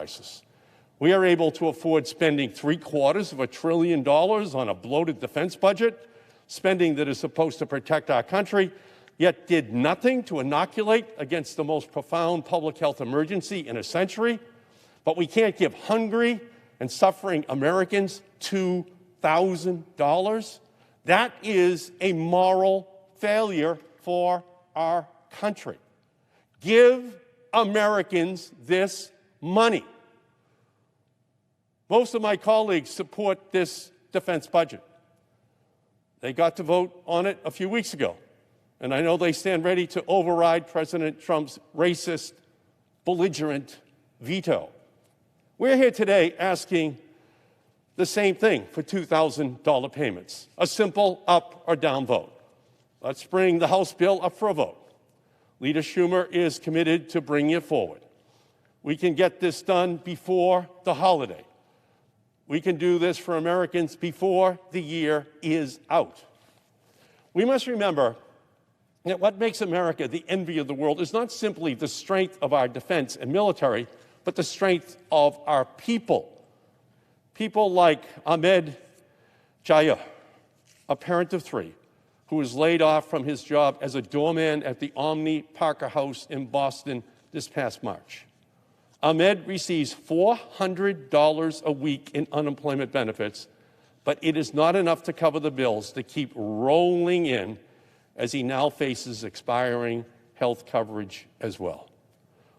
crisis. We are able to afford spending $750 billion on a bloated defense budget, spending that is supposed to protect our country, yet did nothing to inoculate against the most profound public health emergency in a century. But we can't give hungry and suffering Americans $2,000. That is a moral failure for our country. Give Americans this money. Most of my colleagues support this defense budget. They got to vote on it a few weeks ago, and I know they stand ready to override President Trump's racist, belligerent veto. We're here today asking the same thing for $2,000 payments, a simple up or down vote. Let's bring the House bill up for a vote. Leader Schumer is committed to bringing it forward. We can get this done before the holiday. We can do this for Americans before the year is out. We must remember that what makes America the envy of the world is not simply the strength of our defense and military, but the strength of our people. People like Ahmed Jaya, a parent of 3, who was laid off from his job as a doorman at the Omni Parker House in Boston this past March. Ahmed receives $400 a week in unemployment benefits, but it is not enough to cover the bills that keep rolling in as he now faces expiring health coverage as well.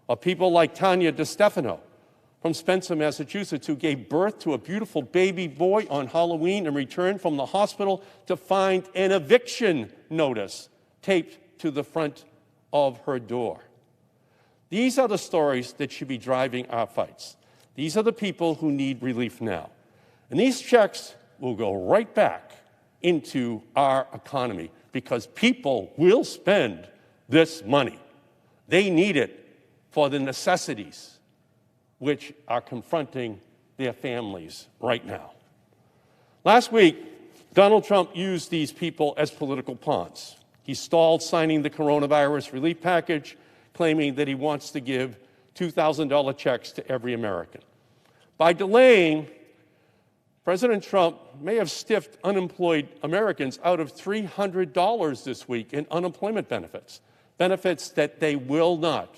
Or people like Tanya DeStefano from Spencer, Massachusetts, who gave birth to a beautiful baby boy on Halloween and returned from the hospital to find an eviction notice taped to the front of her door. These are the stories that should be driving our fights. These are the people who need relief now. And these checks will go right back into our economy because people will spend this money. They need it for the necessities which are confronting their families right now. Last week, Donald Trump used these people as political pawns. He stalled signing the coronavirus relief package, claiming that he wants to give $2,000 checks to every American. By delaying, President Trump may have stiffed unemployed Americans out of $300 this week in unemployment benefits, benefits that they will not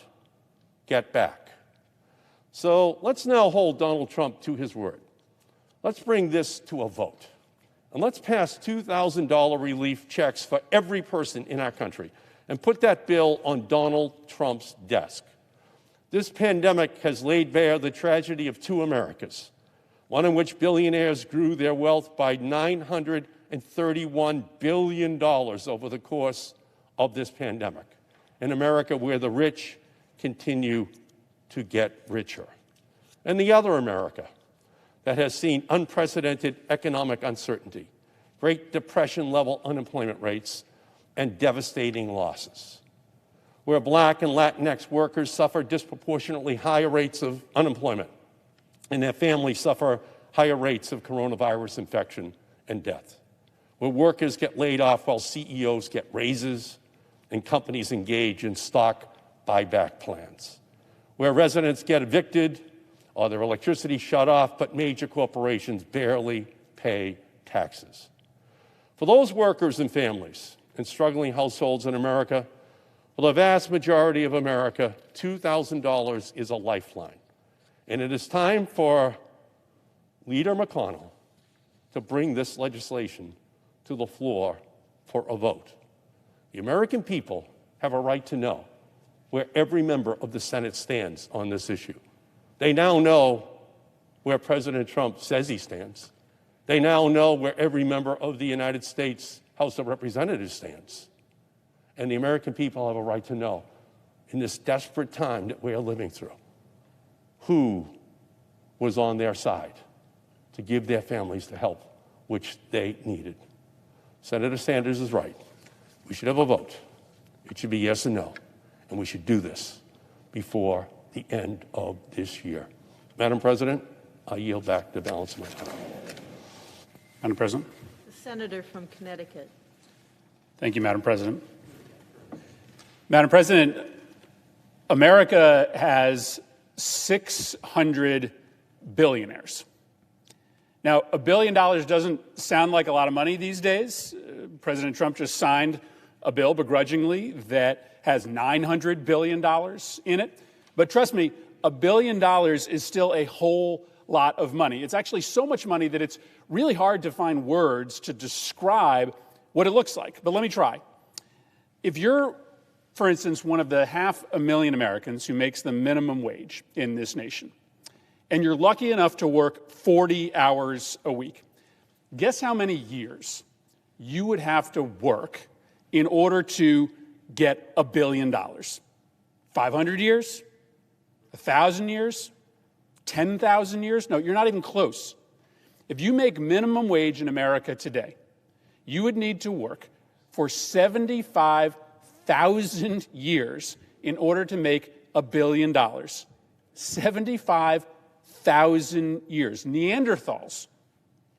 get back. So let's now hold Donald Trump to his word. Let's bring this to a vote. And let's pass $2,000 relief checks for every person in our country and put that bill on Donald Trump's desk. This pandemic has laid bare the tragedy of 2 Americas, one in which billionaires grew their wealth by $931 billion over the course of this pandemic, in America where the rich continue to get richer, and the other America that has seen unprecedented economic uncertainty, Great Depression-level unemployment rates, and devastating losses, where Black and Latinx workers suffer disproportionately higher rates of unemployment, and their families suffer higher rates of coronavirus infection and death, where workers get laid off while CEOs get raises and companies engage in stock buyback plans, where residents get evicted or their electricity shut off, but major corporations barely pay taxes. For those workers and families and struggling households in America, for the vast majority of America, $2,000 is a lifeline. And it is time for Leader McConnell to bring this legislation to the floor for a vote. The American people have a right to know where every member of the Senate stands on this issue. They now know where President Trump says he stands. They now know where every member of the United States House of Representatives stands. And the American people have a right to know, in this desperate time that we are living through, who was on their side to give their families the help which they needed. Senator Sanders is right. We should have a vote. It should be yes and no. And we should do this before the end of this year. Madam President, I yield back the balance of my time. Madam President. The senator from Connecticut. Thank you, Madam President. Madam President, America has 600 billionaires. Now, $1 billion doesn't sound like a lot of money these days. President Trump just signed a bill begrudgingly that has $900 billion in it. But trust me, $1 billion is still a whole lot of money. It's actually so much money that it's really hard to find words to describe what it looks like. But let me try. If you're, for instance, one of the 500,000 Americans who makes the minimum wage in this nation, and you're lucky enough to work 40 hours a week, guess how many years you would have to work in order to get $1 billion? 500 years? 1,000 years? 10,000 years? No, you're not even close. If you make minimum wage in America today, you would need to work for 75,000 years in order to make $1 billion. 75,000 years. Neanderthals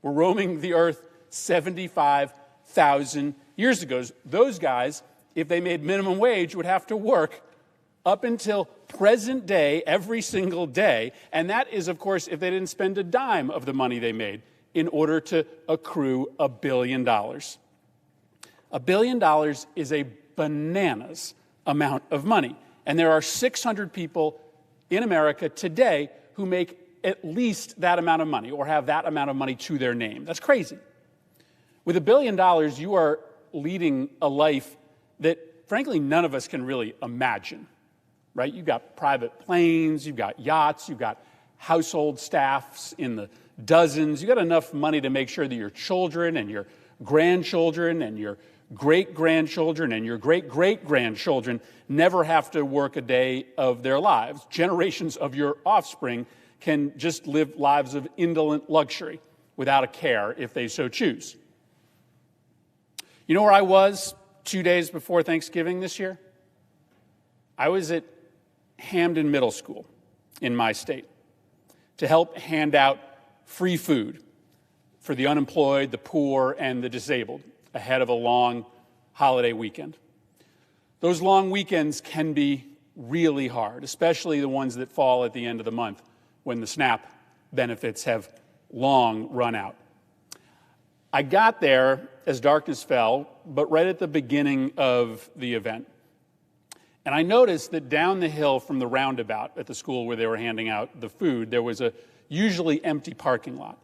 were roaming the earth 75,000 years ago. Those guys, if they made minimum wage, would have to work up until present day, every single day. And that is, of course, if they didn't spend a dime of the money they made in order to accrue $1 billion. $1 billion is a bananas amount of money. And there are 600 people in America today who make at least that amount of money or have that amount of money to their name. That's crazy. With $1 billion, you are leading a life that, frankly, none of us can really imagine. Right? You've got private planes, you've got yachts, you've got household staffs in the dozens. You've got enough money to make sure that your children and your grandchildren and your great-grandchildren and your great-great-grandchildren never have to work a day of their lives. Generations of your offspring can just live lives of indolent luxury without a care if they so choose. You know where I was 2 days before Thanksgiving this year? I was at Hamden Middle School in my state to help hand out free food for the unemployed, the poor, and the disabled ahead of a long holiday weekend. Those long weekends can be really hard, especially the ones that fall at the end of the month when the SNAP benefits have long run out. I got there as darkness fell, but right at the beginning of the event. And I noticed that down the hill from the roundabout at the school where they were handing out the food, there was a usually empty parking lot.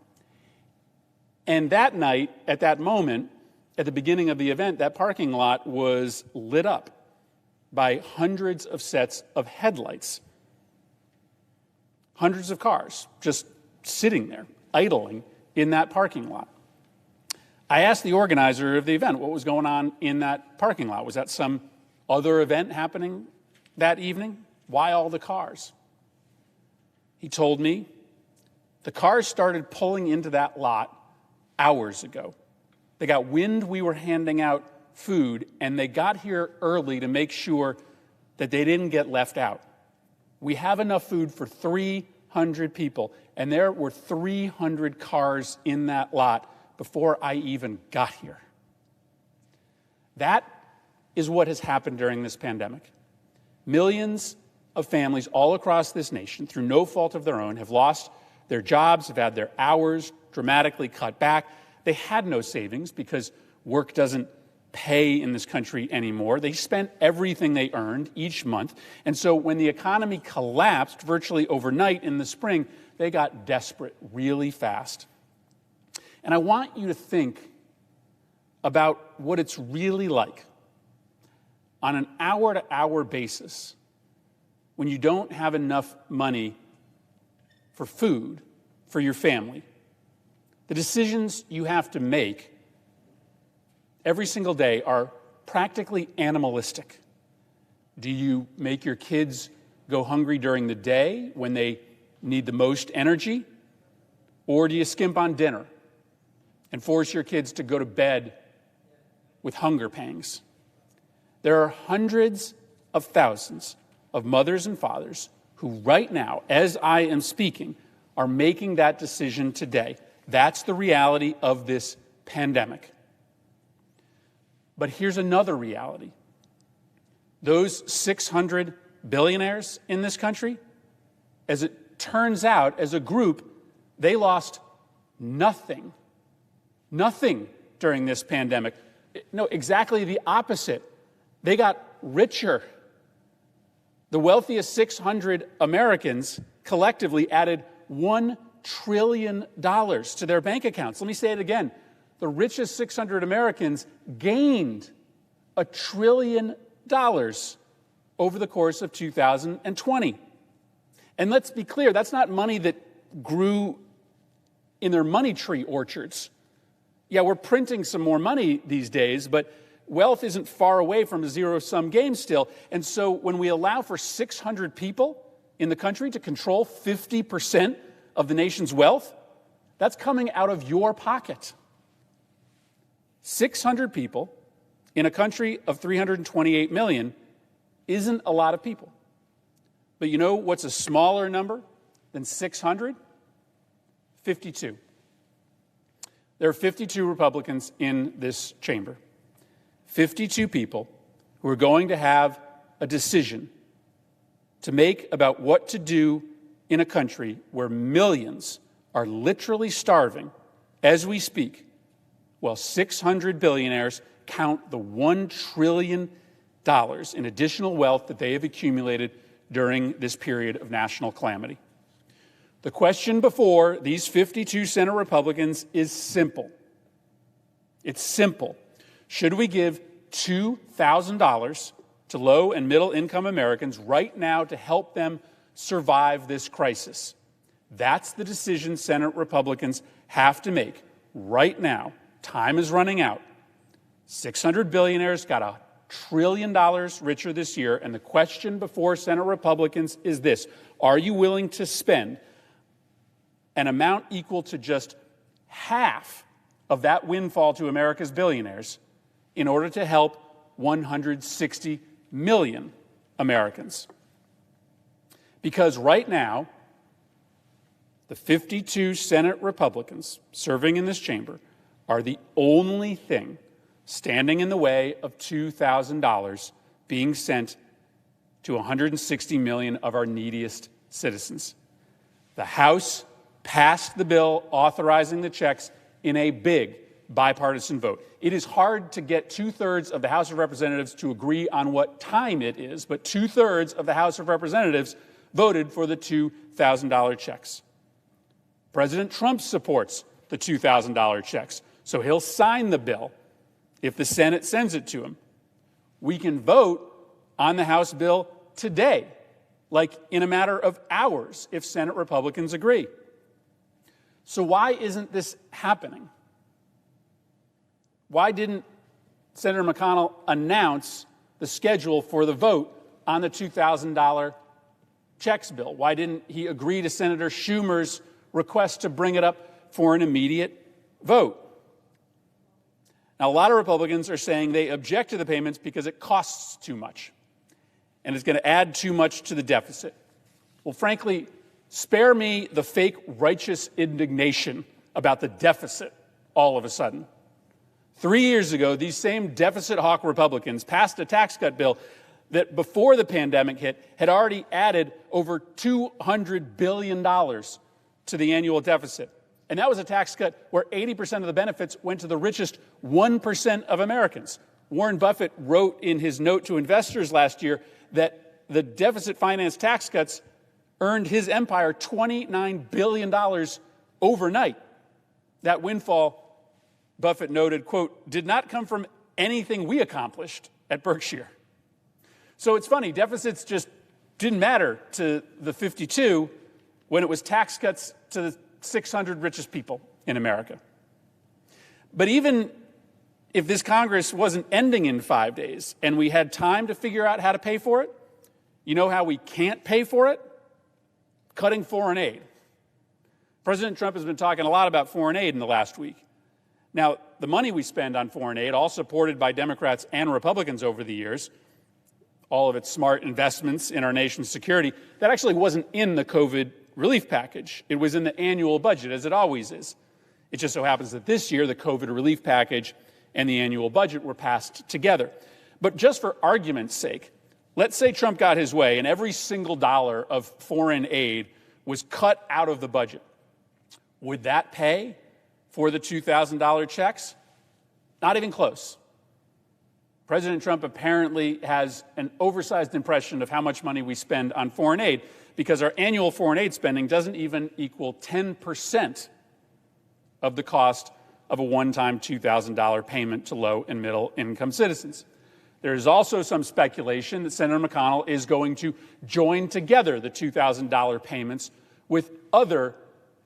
And that night, at that moment, at the beginning of the event, that parking lot was lit up by hundreds of sets of headlights. Hundreds of cars just sitting there, idling in that parking lot. I asked the organizer of the event what was going on in that parking lot. Was that some other event happening that evening? Why all the cars? He told me the cars started pulling into that lot hours ago. They got wind we were handing out food, and they got here early to make sure that they didn't get left out. We have enough food for 300 people, and there were 300 cars in that lot before I even got here. That is what has happened during this pandemic. Millions of families all across this nation, through no fault of their own, have lost their jobs, have had their hours dramatically cut back. They had no savings because work doesn't pay in this country anymore. They spent everything they earned each month. And so when the economy collapsed virtually overnight in the spring, they got desperate really fast. And I want you to think about what it's really like on an hour-to-hour basis when you don't have enough money for food for your family. The decisions you have to make every single day are practically animalistic. Do you make your kids go hungry during the day when they need the most energy? Or do you skimp on dinner and force your kids to go to bed with hunger pangs? There are hundreds of thousands of mothers and fathers who right now, as I am speaking, are making that decision today. That's the reality of this pandemic. But here's another reality. Those 600 billionaires in this country, As it turns out, as a group, they lost nothing during this pandemic. No, exactly the opposite. They got richer. The wealthiest 600 Americans collectively added $1 trillion to their bank accounts. Let me say it again. The richest 600 Americans gained $1 trillion over the course of 2020. And let's be clear, that's not money that grew in their money tree orchards. Yeah, we're printing some more money these days, but wealth isn't far away from a zero-sum game still. And so when we allow for 600 people in the country to control 50% of the nation's wealth, that's coming out of your pocket. 600 people in a country of 328 million isn't a lot of people. But you know what's a smaller number than 600? 52. There are 52 Republicans in this chamber. 52 people who are going to have a decision to make about what to do in a country where millions are literally starving as we speak, while 600 billionaires count the $1 trillion in additional wealth that they have accumulated during this period of national calamity. The question before these 52 Senate Republicans is simple. It's simple. Should we give $2,000 to low and middle income Americans right now to help them survive this crisis? That's the decision Senate Republicans have to make right now. Time is running out. 600 billionaires got $1 trillion richer this year, and the question before Senate Republicans is this: are you willing to spend an amount equal to just half of that windfall to America's billionaires in order to help 160 million Americans? Because right now, the 52 Senate Republicans serving in this chamber are the only thing standing in the way of $2,000 being sent to 160 million of our neediest citizens. The House passed the bill authorizing the checks in a big bipartisan vote. It is hard to get two-thirds of the House of Representatives to agree on what time it is, but two-thirds of the House of Representatives voted for the $2,000 checks. President Trump supports the $2,000 checks, so he'll sign the bill if the Senate sends it to him. We can vote on the House bill today, like in a matter of hours, if Senate Republicans agree. So why isn't this happening? Why didn't Senator McConnell announce the schedule for the vote on the $2,000 checks bill? Why didn't he agree to Senator Schumer's request to bring it up for an immediate vote? Now, a lot of Republicans are saying they object to the payments because it costs too much and it's going to add too much to the deficit. Well, frankly, spare me the fake righteous indignation about the deficit all of a sudden. 3 years ago, these same deficit hawk Republicans passed a tax cut bill that before the pandemic hit had already added over $200 billion to the annual deficit. And that was a tax cut where 80% of the benefits went to the richest 1% of Americans. Warren Buffett wrote in his note to investors last year that the deficit finance tax cuts earned his empire $29 billion overnight. That windfall, Buffett noted, quote, did not come from anything we accomplished at Berkshire. So it's funny, deficits just didn't matter to the 52 when it was tax cuts to the 600 richest people in America. But even if this Congress wasn't ending in 5 days and we had time to figure out how to pay for it, you know how we can't pay for it? Cutting foreign aid. President Trump has been talking a lot about foreign aid in the last week. Now, the money we spend on foreign aid, all supported by Democrats and Republicans over the years, all of its smart investments in our nation's security, that actually wasn't in the COVID relief package. It was in the annual budget, as it always is. It just so happens that this year, the COVID relief package and the annual budget were passed together. But just for argument's sake, Let's say Trump got his way and every single dollar of foreign aid was cut out of the budget. Would that pay for the $2,000 checks? Not even close. President Trump apparently has an oversized impression of how much money we spend on foreign aid because our annual foreign aid spending doesn't even equal 10% of the cost of a one-time $2,000 payment to low and middle income citizens. There is also some speculation that Senator McConnell is going to join together the $2,000 payments with other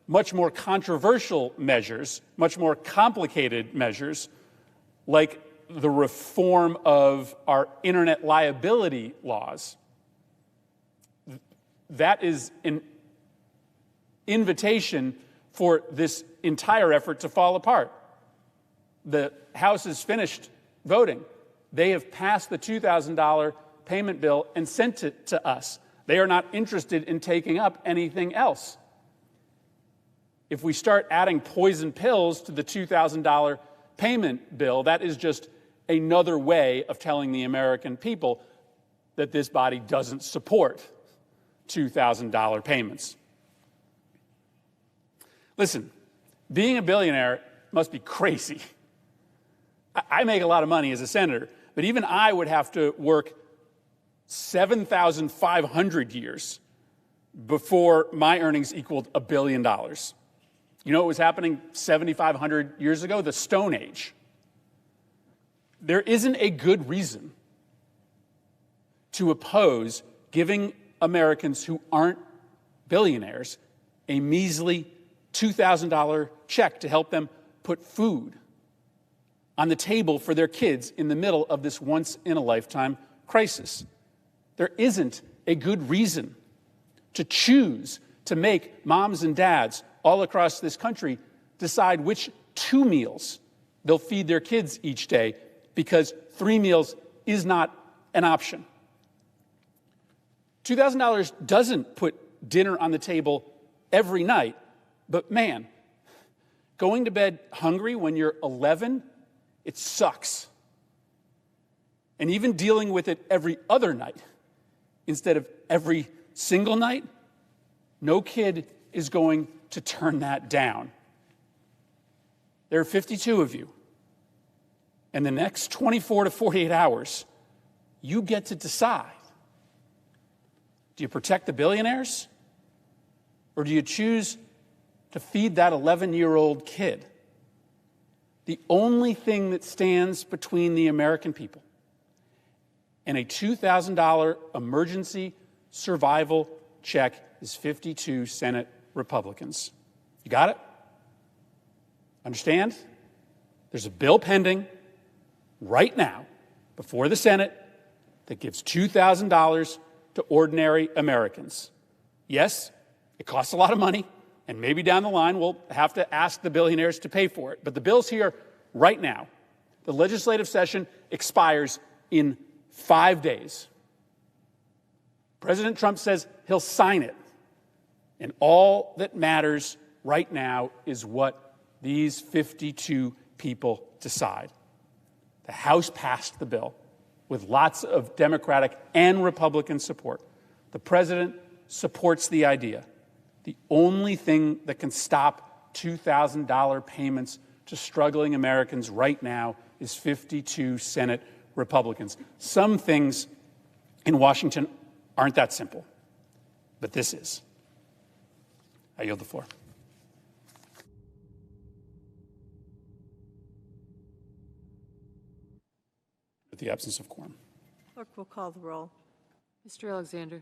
much more controversial measures, much more complicated measures, like the reform of our internet liability laws. That is an invitation for this entire effort to fall apart. The House has finished voting. They have passed the $2,000 payment bill and sent it to us. They are not interested in taking up anything else. If we start adding poison pills to the $2,000 payment bill, that is just another way of telling the American people that this body doesn't support $2,000 payments. Listen, being a billionaire must be crazy. I make a lot of money as a senator, but even I would have to work 7,500 years before my earnings equaled $1 billion. You know what was happening 7,500 years ago? The Stone Age. There isn't a good reason to oppose giving Americans who aren't billionaires a measly $2,000 check to help them put food on the table for their kids in the middle of this once-in-a-lifetime crisis. There isn't a good reason to choose to make moms and dads all across this country decide which 2 meals they'll feed their kids each day, because 3 meals is not an option. $2,000 doesn't put dinner on the table every night, but man, going to bed hungry when you're 11, it sucks. And even dealing with it every other night instead of every single night, no kid is going to turn that down. There are 52 of you. And the next 24 to 48 hours, you get to decide. Do you protect the billionaires? Or do you choose to feed that 11-year-old kid? The only thing that stands between the American people and a $2,000 emergency survival check is 52 Senate Republicans. You got it? Understand? There's a bill pending right now before the Senate that gives $2,000 to ordinary Americans. Yes, it costs a lot of money, and maybe down the line we'll have to ask the billionaires to pay for it. But the bill's here right now. The legislative session expires in 5 days. President Trump says he'll sign it. And all that matters right now is what these 52 people decide. The House passed the bill with lots of Democratic and Republican support. The president supports the idea. The only thing that can stop $2,000 payments to struggling Americans right now is 52 Senate Republicans. Some things in Washington aren't that simple, but this is. I yield the floor. With the absence of quorum. Clerk will call the roll. Mr. Alexander.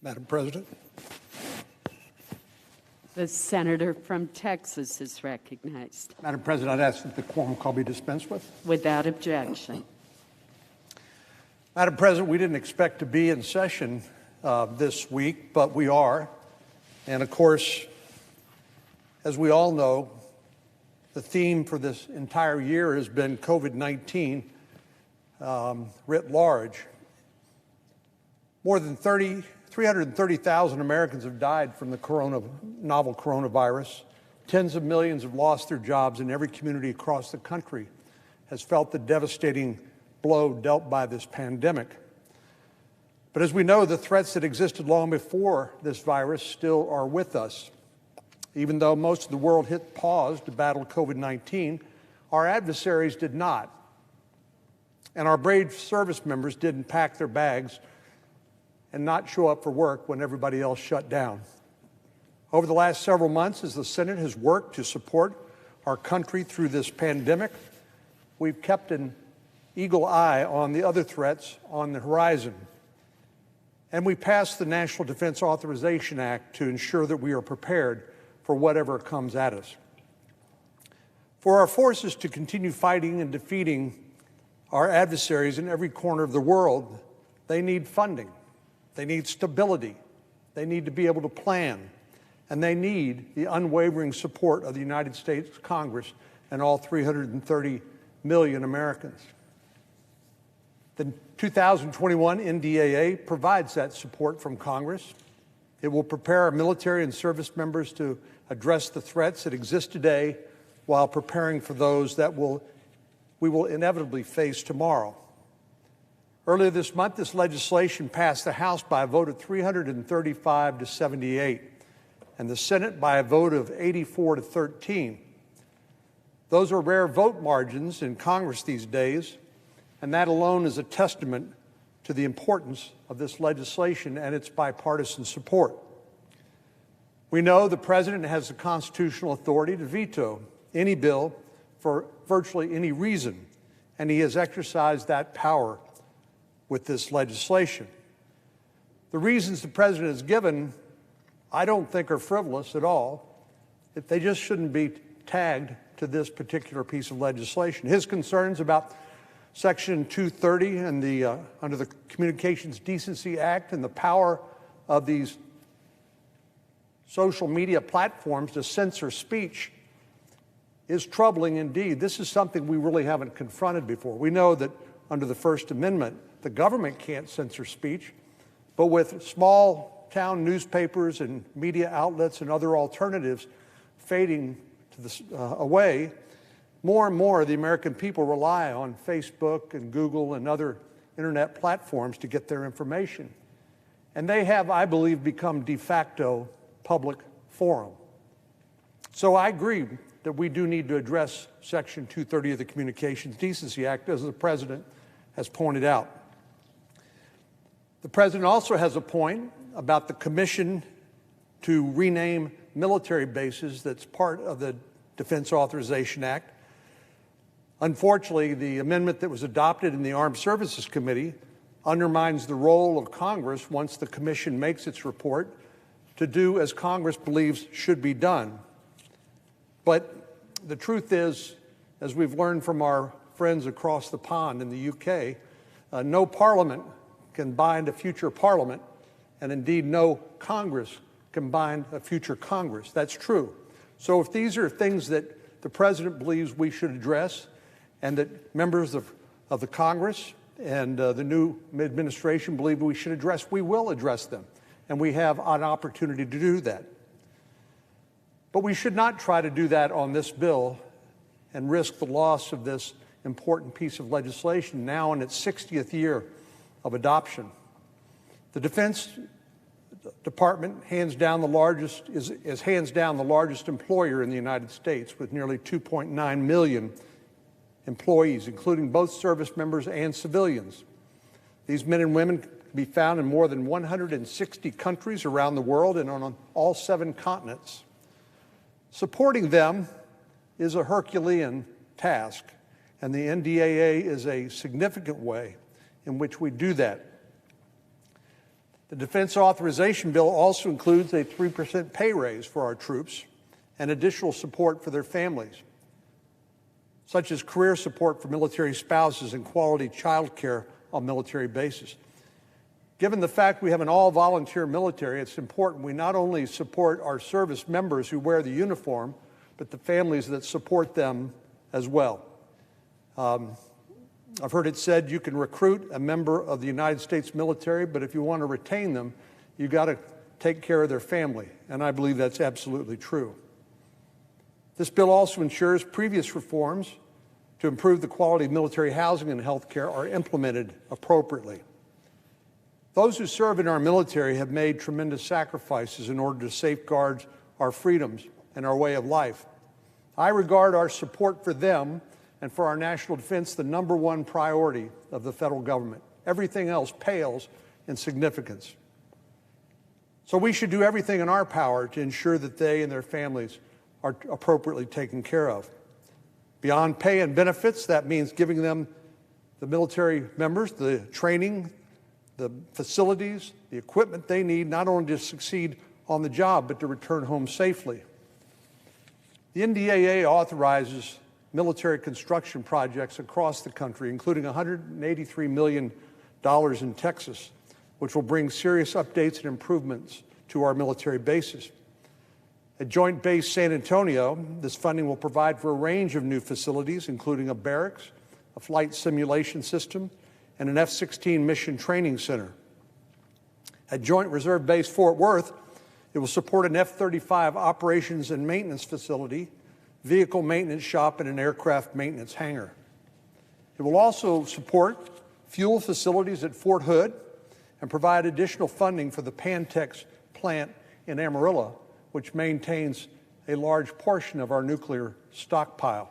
Madam President. The senator from Texas is recognized. Madam President, I'd ask that the quorum call be dispensed with. Without objection. Madam President, we didn't expect to be in session this week, but we are. And of course, as we all know, the theme for this entire year has been COVID-19 writ large. More than 330,000 Americans have died from the novel coronavirus. Tens of millions have lost their jobs, and every community across the country has felt the devastating blow dealt by this pandemic. But as we know, the threats that existed long before this virus still are with us. Even though most of the world hit pause to battle COVID-19, our adversaries did not. And our brave service members didn't pack their bags and not show up for work when everybody else shut down. Over the last several months, as the Senate has worked to support our country through this pandemic, we've kept an eagle eye on the other threats on the horizon. And we passed the National Defense Authorization Act to ensure that we are prepared for whatever comes at us. For our forces to continue fighting and defeating our adversaries in every corner of the world, they need funding. They need stability. They need to be able to plan. And they need the unwavering support of the United States Congress and all 330 million Americans. The 2021 NDAA provides that support from Congress. It will prepare our military and service members to address the threats that exist today while preparing for those that we will inevitably face tomorrow. Earlier this month, this legislation passed the House by a vote of 335 to 78, and the Senate by a vote of 84 to 13. Those are rare vote margins in Congress these days, and that alone is a testament to the importance of this legislation and its bipartisan support. We know the President has the constitutional authority to veto any bill for virtually any reason, and he has exercised that power with this legislation. The reasons the President has given, I don't think are frivolous at all. They just shouldn't be tagged to this particular piece of legislation. His concerns about Section 230 and under the Communications Decency Act and the power of these social media platforms to censor speech is troubling indeed. This is something we really haven't confronted before. We know that under the First Amendment, the government can't censor speech, but with small town newspapers and media outlets and other alternatives fading away, more and more the American people rely on Facebook and Google and other internet platforms to get their information. And they have, I believe, become de facto public forum. So I agree that we do need to address Section 230 of the Communications Decency Act, as the President has pointed out. The President also has a point about the commission to rename military bases that's part of the Defense Authorization Act. Unfortunately, the amendment that was adopted in the Armed Services Committee undermines the role of Congress once the commission makes its report to do as Congress believes should be done. But the truth is, as we've learned from our friends across the pond in the UK, no parliament can bind a future parliament, and indeed no Congress can bind a future Congress. That's true. So if these are things that the President believes we should address and that members of the Congress and the new administration believe we should address, we will address them, and we have an opportunity to do that. But we should not try to do that on this bill and risk the loss of this important piece of legislation now in its 60th year of adoption. The Defense Department is hands down the largest employer in the United States, with nearly 2.9 million employees, including both service members and civilians. These men and women can be found in more than 160 countries around the world and on all 7 continents. Supporting them is a Herculean task, and the NDAA is a significant way in which we do that. The defense authorization bill also includes a 3% pay raise for our troops and additional support for their families, such as career support for military spouses and quality child care on military bases. Given the fact we have an all-volunteer military, it's important we not only support our service members who wear the uniform, but the families that support them as well. I've heard it said you can recruit a member of the United States military, but if you want to retain them, you've got to take care of their family, and I believe that's absolutely true. This bill also ensures previous reforms to improve the quality of military housing and health care are implemented appropriately. Those who serve in our military have made tremendous sacrifices in order to safeguard our freedoms and our way of life. I regard our support for them and for our national defense the number one priority of the federal government. Everything else pales in significance. So we should do everything in our power to ensure that they and their families are appropriately taken care of. Beyond pay and benefits, that means giving them, the military members, the training, the facilities, the equipment they need not only to succeed on the job, but to return home safely. The NDAA authorizes military construction projects across the country, including $183 million in Texas, which will bring serious updates and improvements to our military bases. At Joint Base San Antonio, this funding will provide for a range of new facilities, including a barracks, a flight simulation system, and an F-16 mission training center. At Joint Reserve Base Fort Worth, it will support an F-35 operations and maintenance facility, vehicle maintenance shop, and an aircraft maintenance hangar. It will also support fuel facilities at Fort Hood and provide additional funding for the Pantex plant in Amarillo, which maintains a large portion of our nuclear stockpile.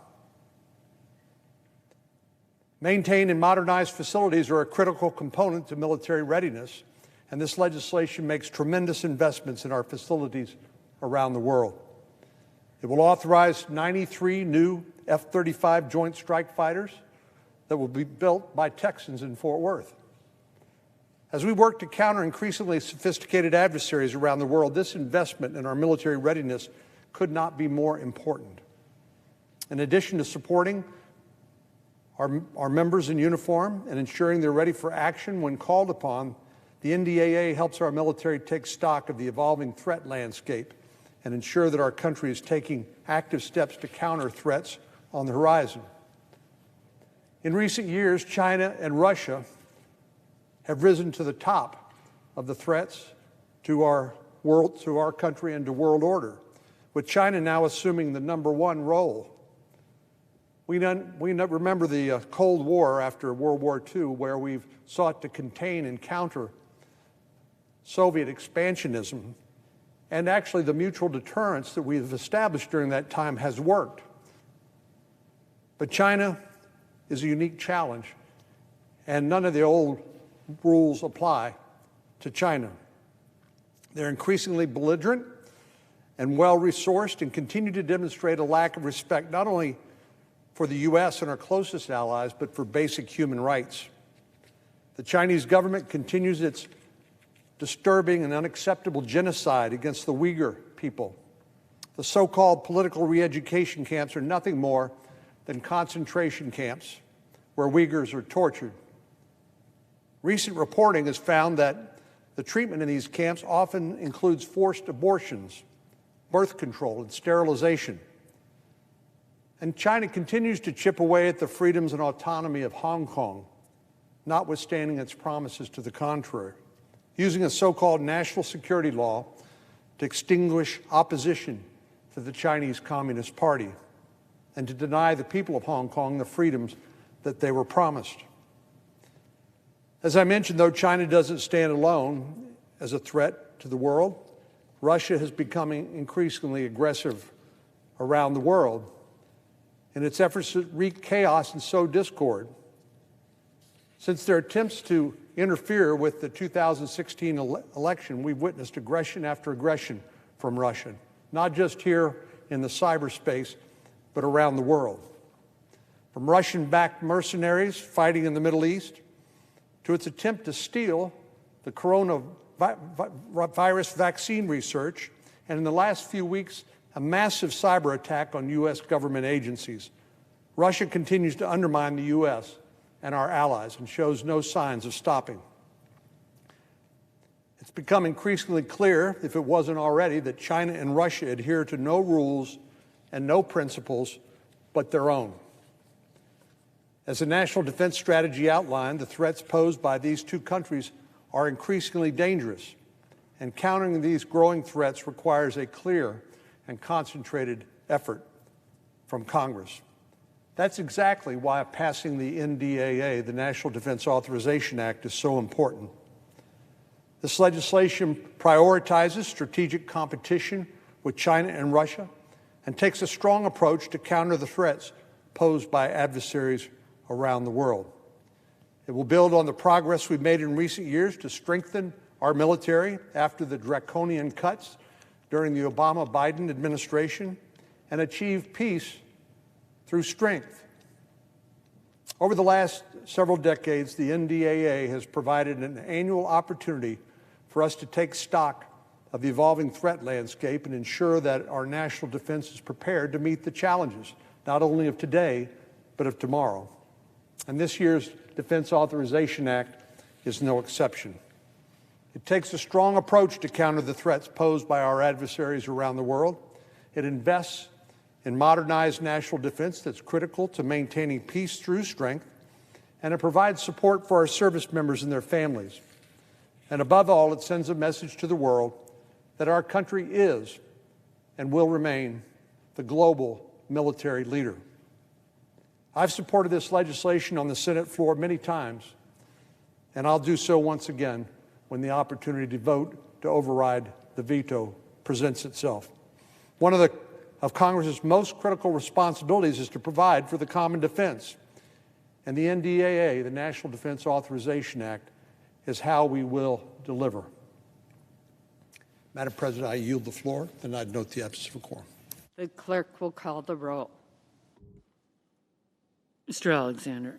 Maintained and modernized facilities are a critical component to military readiness, and this legislation makes tremendous investments in our facilities around the world. It will authorize 93 new F-35 Joint Strike Fighters that will be built by Texans in Fort Worth. As we work to counter increasingly sophisticated adversaries around the world, this investment in our military readiness could not be more important. In addition to supporting our members in uniform and ensuring they're ready for action when called upon, the NDAA helps our military take stock of the evolving threat landscape and ensure that our country is taking active steps to counter threats on the horizon. In recent years, China and Russia have risen to the top of the threats to our world, to our country, and to world order, with China now assuming the #1 role. We remember the Cold War after World War II, where we've sought to contain and counter Soviet expansionism, and actually the mutual deterrence that we've established during that time has worked. But China is a unique challenge, and none of the old rules apply to China. They're increasingly belligerent and well-resourced and continue to demonstrate a lack of respect not only for the U.S. and our closest allies, but for basic human rights. The Chinese government continues its disturbing and unacceptable genocide against the Uyghur people. The so-called political re-education camps are nothing more than concentration camps where Uyghurs are tortured. Recent reporting has found that the treatment in these camps often includes forced abortions, birth control, and sterilization. And China continues to chip away at the freedoms and autonomy of Hong Kong, notwithstanding its promises to the contrary, using a so-called national security law to extinguish opposition to the Chinese Communist Party and to deny the people of Hong Kong the freedoms that they were promised. As I mentioned, though China doesn't stand alone as a threat to the world, Russia is becoming increasingly aggressive around the world in its efforts to wreak chaos and sow discord. Since their attempts to interfere with the 2016 election, we've witnessed aggression after aggression from Russia, not just here in the cyberspace, but around the world. From Russian-backed mercenaries fighting in the Middle East, to its attempt to steal the virus vaccine research, and in the last few weeks, a massive cyber attack on U.S. government agencies. Russia continues to undermine the U.S. and our allies and shows no signs of stopping. It's become increasingly clear, if it wasn't already, that China and Russia adhere to no rules and no principles but their own. As the National Defense Strategy outlined, the threats posed by these two countries are increasingly dangerous, and countering these growing threats requires a clear and concentrated effort from Congress. That's exactly why passing the NDAA, the National Defense Authorization Act, is so important. This legislation prioritizes strategic competition with China and Russia and takes a strong approach to counter the threats posed by adversaries around the world. It will build on the progress we've made in recent years to strengthen our military after the draconian cuts during the Obama-Biden administration and achieve peace through strength. Over the last several decades, the NDAA has provided an annual opportunity for us to take stock of the evolving threat landscape and ensure that our national defense is prepared to meet the challenges, not only of today, but of tomorrow. And this year's Defense Authorization Act is no exception. It takes a strong approach to counter the threats posed by our adversaries around the world. It invests in modernized national defense that's critical to maintaining peace through strength, and it provides support for our service members and their families. And above all, it sends a message to the world that our country is and will remain the global military leader. I've supported this legislation on the Senate floor many times, and I'll do so once again when the opportunity to vote to override the veto presents itself. One of Congress's most critical responsibilities is to provide for the common defense, and the NDAA, the National Defense Authorization Act, is how we will deliver. Madam President, I yield the floor, and I'd note the absence of a quorum. The clerk will call the roll. Mr. Alexander.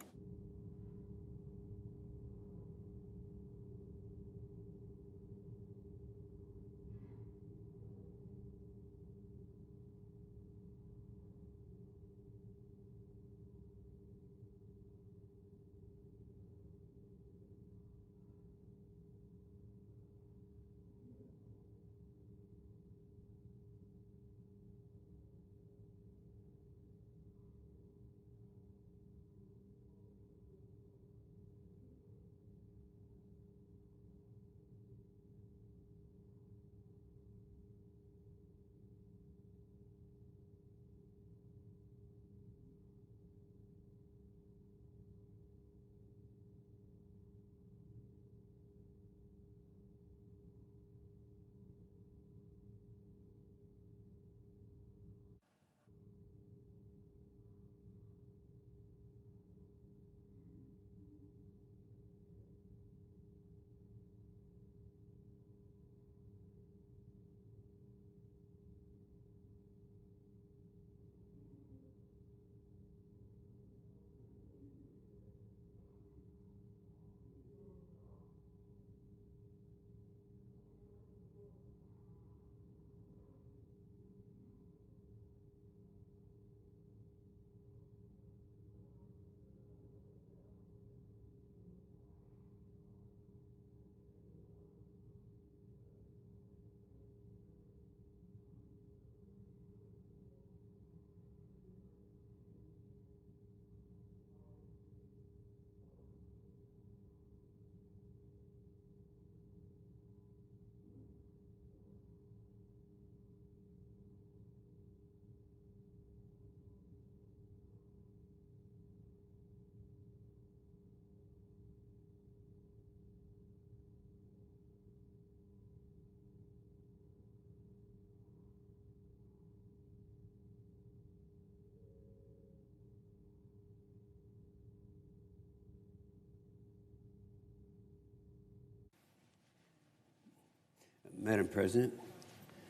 Madam President.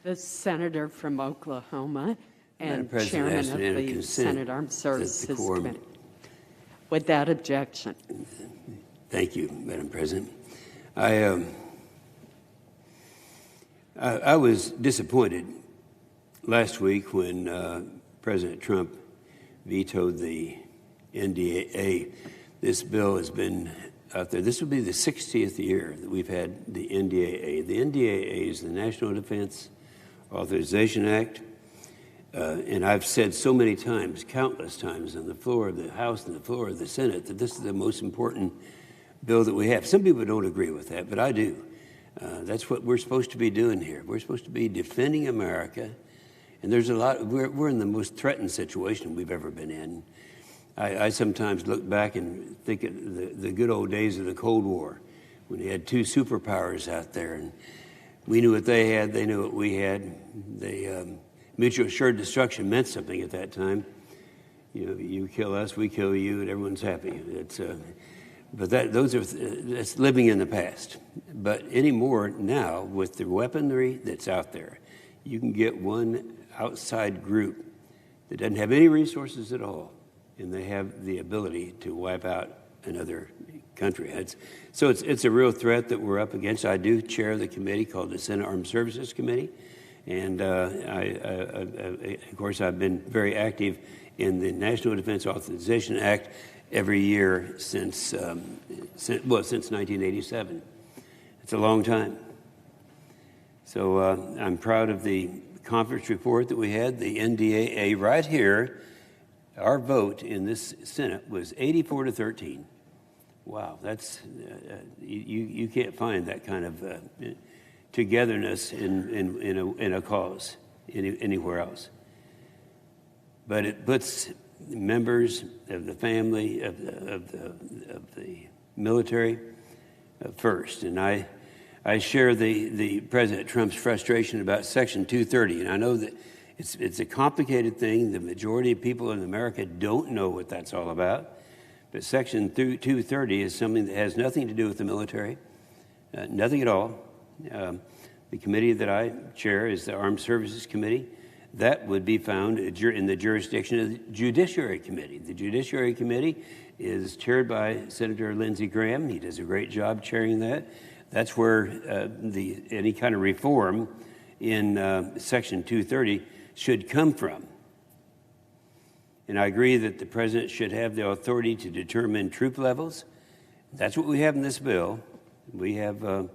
The senator from Oklahoma and President, chairman ask of unanimous the consent Senate Armed that the Services quorum- Committee. Without objection. Thank you, Madam President. I I was disappointed last week when President Trump vetoed the NDAA. This bill has been out there. This will be the 60th year that we've had the NDAA. The NDAA is the National Defense Authorization Act. And I've said so many times, countless times, on the floor of the House and the floor of the Senate, that this is the most important bill that we have. Some people don't agree with that, but I do. That's what we're supposed to be doing here. We're supposed to be defending America. And there's a lot, we're in the most threatened situation we've ever been in. I sometimes look back and think of the good old days of the Cold War, when you had two superpowers out there, and we knew what they had, they knew what we had. Mutual assured destruction meant something at that time. You know, you kill us, we kill you, and everyone's happy. But that's living in the past. But anymore now, with the weaponry that's out there, you can get one outside group that doesn't have any resources at all, and they have the ability to wipe out another country. So it's a real threat that we're up against. I do chair the committee called the Senate Armed Services Committee, and of course, I've been very active in the National Defense Authorization Act every year since 1987. It's a long time. So I'm proud of the conference report that we had, the NDAA right here. Our vote in this Senate was 84-13. Wow, that's you can't find that kind of togetherness in a cause anywhere else. But it puts members of the family of the military first, and I share the President Trump's frustration about Section 230, and I know that it's a complicated thing. The majority of people in America don't know what that's all about. But Section 230 is something that has nothing to do with the military, nothing at all. The committee that I chair is the Armed Services Committee. That would be found in the jurisdiction of the Judiciary Committee. The Judiciary Committee is chaired by Senator Lindsey Graham. He does a great job chairing that. That's where any kind of reform in Section 230 should come from. And I agree that the president should have the authority to determine troop levels. That's what we have in this bill. We have the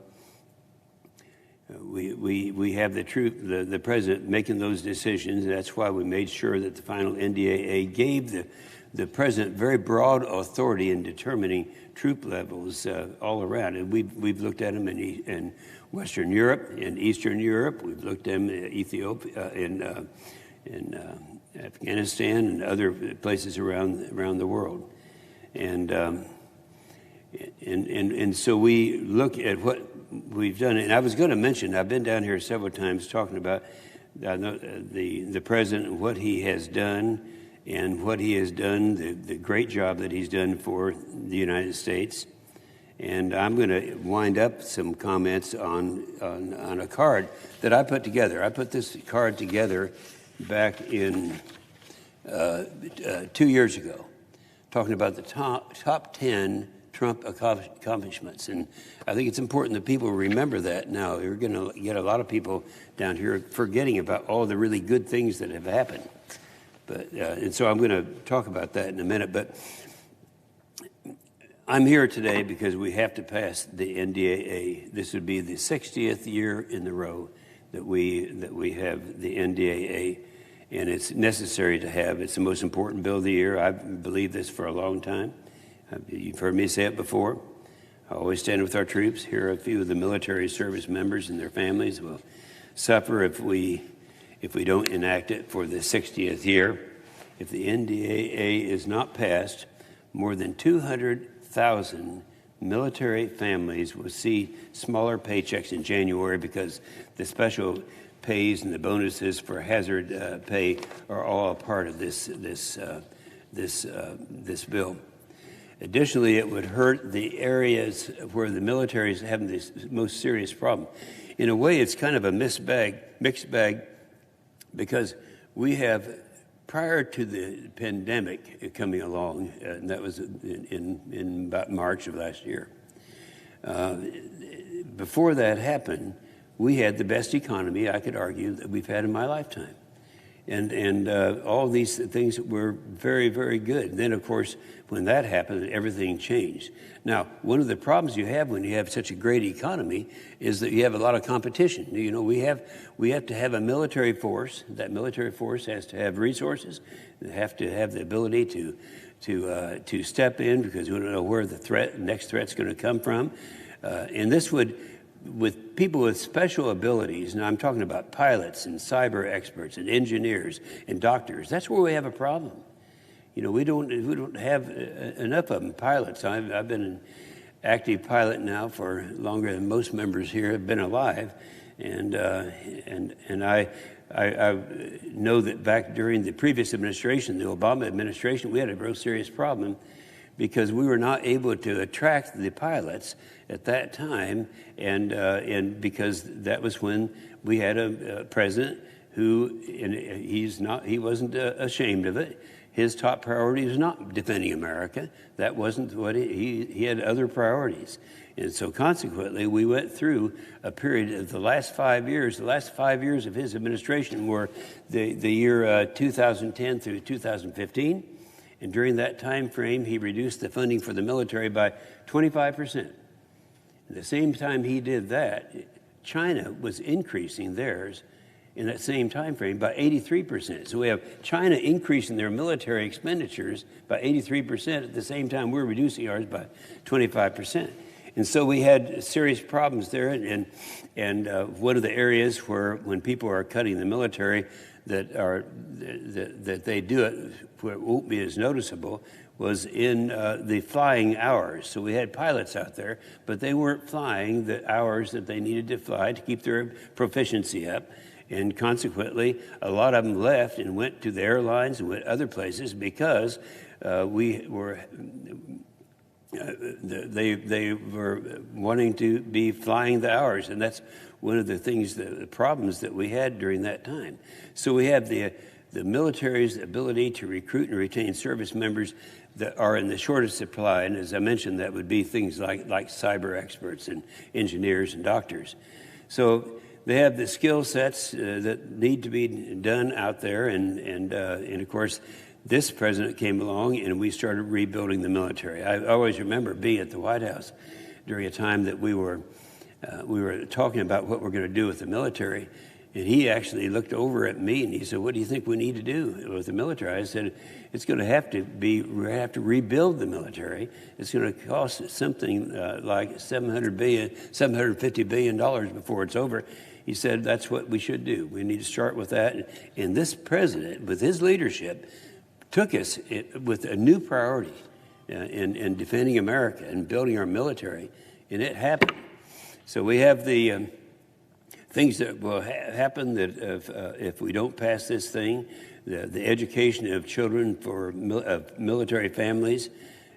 president making those decisions. And that's why we made sure that the final NDAA gave the president very broad authority in determining troop levels all around. And we've looked at them in Western Europe, in Eastern Europe. We've looked at them in Ethiopia, in Afghanistan, and other places around the world. And so we look at what we've done. And I was going to mention, I've been down here several times talking about the president and what he has done, the great job that he's done for the United States. And I'm going to wind up some comments on a card that I put together. I put this card together back in 2 years ago, talking about the top 10 Trump accomplishments. And I think it's important that people remember that now. You're going to get a lot of people down here forgetting about all the really good things that have happened. And so I'm going to talk about that in a minute. But I'm here today because we have to pass the NDAA. This would be the 60th year in a row that we have the NDAA, and it's necessary to have. It's the most important bill of the year. I've believed this for a long time. You've heard me say it before. I always stand with our troops. Here are a few of the military service members and their families will suffer if we don't enact it for the 60th year. If the NDAA is not passed, more than 200,000 military families will see smaller paychecks in January because the special pays and the bonuses for hazard pay are all a part of this bill. Additionally, it would hurt the areas where the military is having this most serious problem. In a way, it's kind of a mixed bag, because we have, prior to the pandemic coming along, and that was in about March of last year, before that happened, we had the best economy, I could argue, that we've had in my lifetime. And all these things were very, very good. Then, of course, when that happened, everything changed. Now, one of the problems you have when you have such a great economy is that you have a lot of competition. You know, we have to have a military force. That military force has to have resources. They have to have the ability to step in, because we don't know where the next threat's going to come from. And this would, with people with special abilities, and I'm talking about pilots and cyber experts and engineers and doctors, that's where we have a problem. You know, we don't have enough of them. Pilots. I've been an active pilot now for longer than most members here have been alive, and I know that back during the previous administration, the Obama administration, we had a real serious problem because we were not able to attract the pilots at that time, and because that was when we had a president who, and he wasn't ashamed of it. His top priority was not defending America. That wasn't what he had other priorities. And so consequently, we went through a period of the last 5 years. The last 5 years of his administration were the year 2010 through 2015. And during that time frame, he reduced the funding for the military by 25%. At the same time he did that, China was increasing theirs in that same time frame by 83%. So we have China increasing their military expenditures by 83% at the same time we're reducing ours by 25%. And so we had serious problems there. And one of the areas where, when people are cutting the military, that they do it where it won't be as noticeable, was in the flying hours. So we had pilots out there, but they weren't flying the hours that they needed to fly to keep their proficiency up. And consequently, a lot of them left and went to the airlines and went other places because they were wanting to be flying the hours. And that's one of the things, the problems that we had during that time. So we have the military's ability to recruit and retain service members that are in the shortest supply. And as I mentioned, that would be things like cyber experts and engineers and doctors. So they have the skill sets that need to be done out there. And of course, this president came along and we started rebuilding the military. I always remember being at the White House during a time that we were talking about what we're going to do with the military. And he actually looked over at me and he said, "What do you think we need to do with the military?" I said, "It's going to have to rebuild the military. It's going to cost something like $750 billion before it's over." He said, "That's what we should do. We need to start with that." And this president, with his leadership, took us with a new priority in defending America and building our military, and it happened. So we have the things that will happen that if we don't pass this thing, the education of children of military families.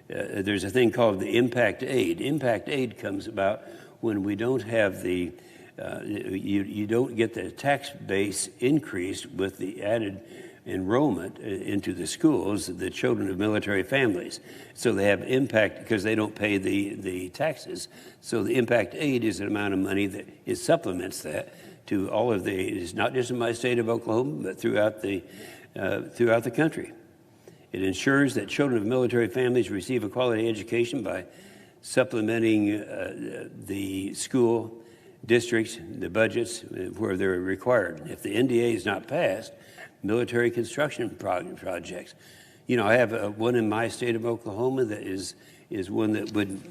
There's a thing called the impact aid. Impact aid comes about when we don't have you don't get the tax base increased with the added enrollment into the schools, the children of military families. So they have impact because they don't pay the taxes. So the impact aid is an amount of money that supplements that to all of it's not just in my state of Oklahoma, but throughout the country. It ensures that children of military families receive a quality education by supplementing the school districts, the budgets where they're required. If the NDA is not passed, military construction projects. You know, I have one in my state of Oklahoma that is one that would,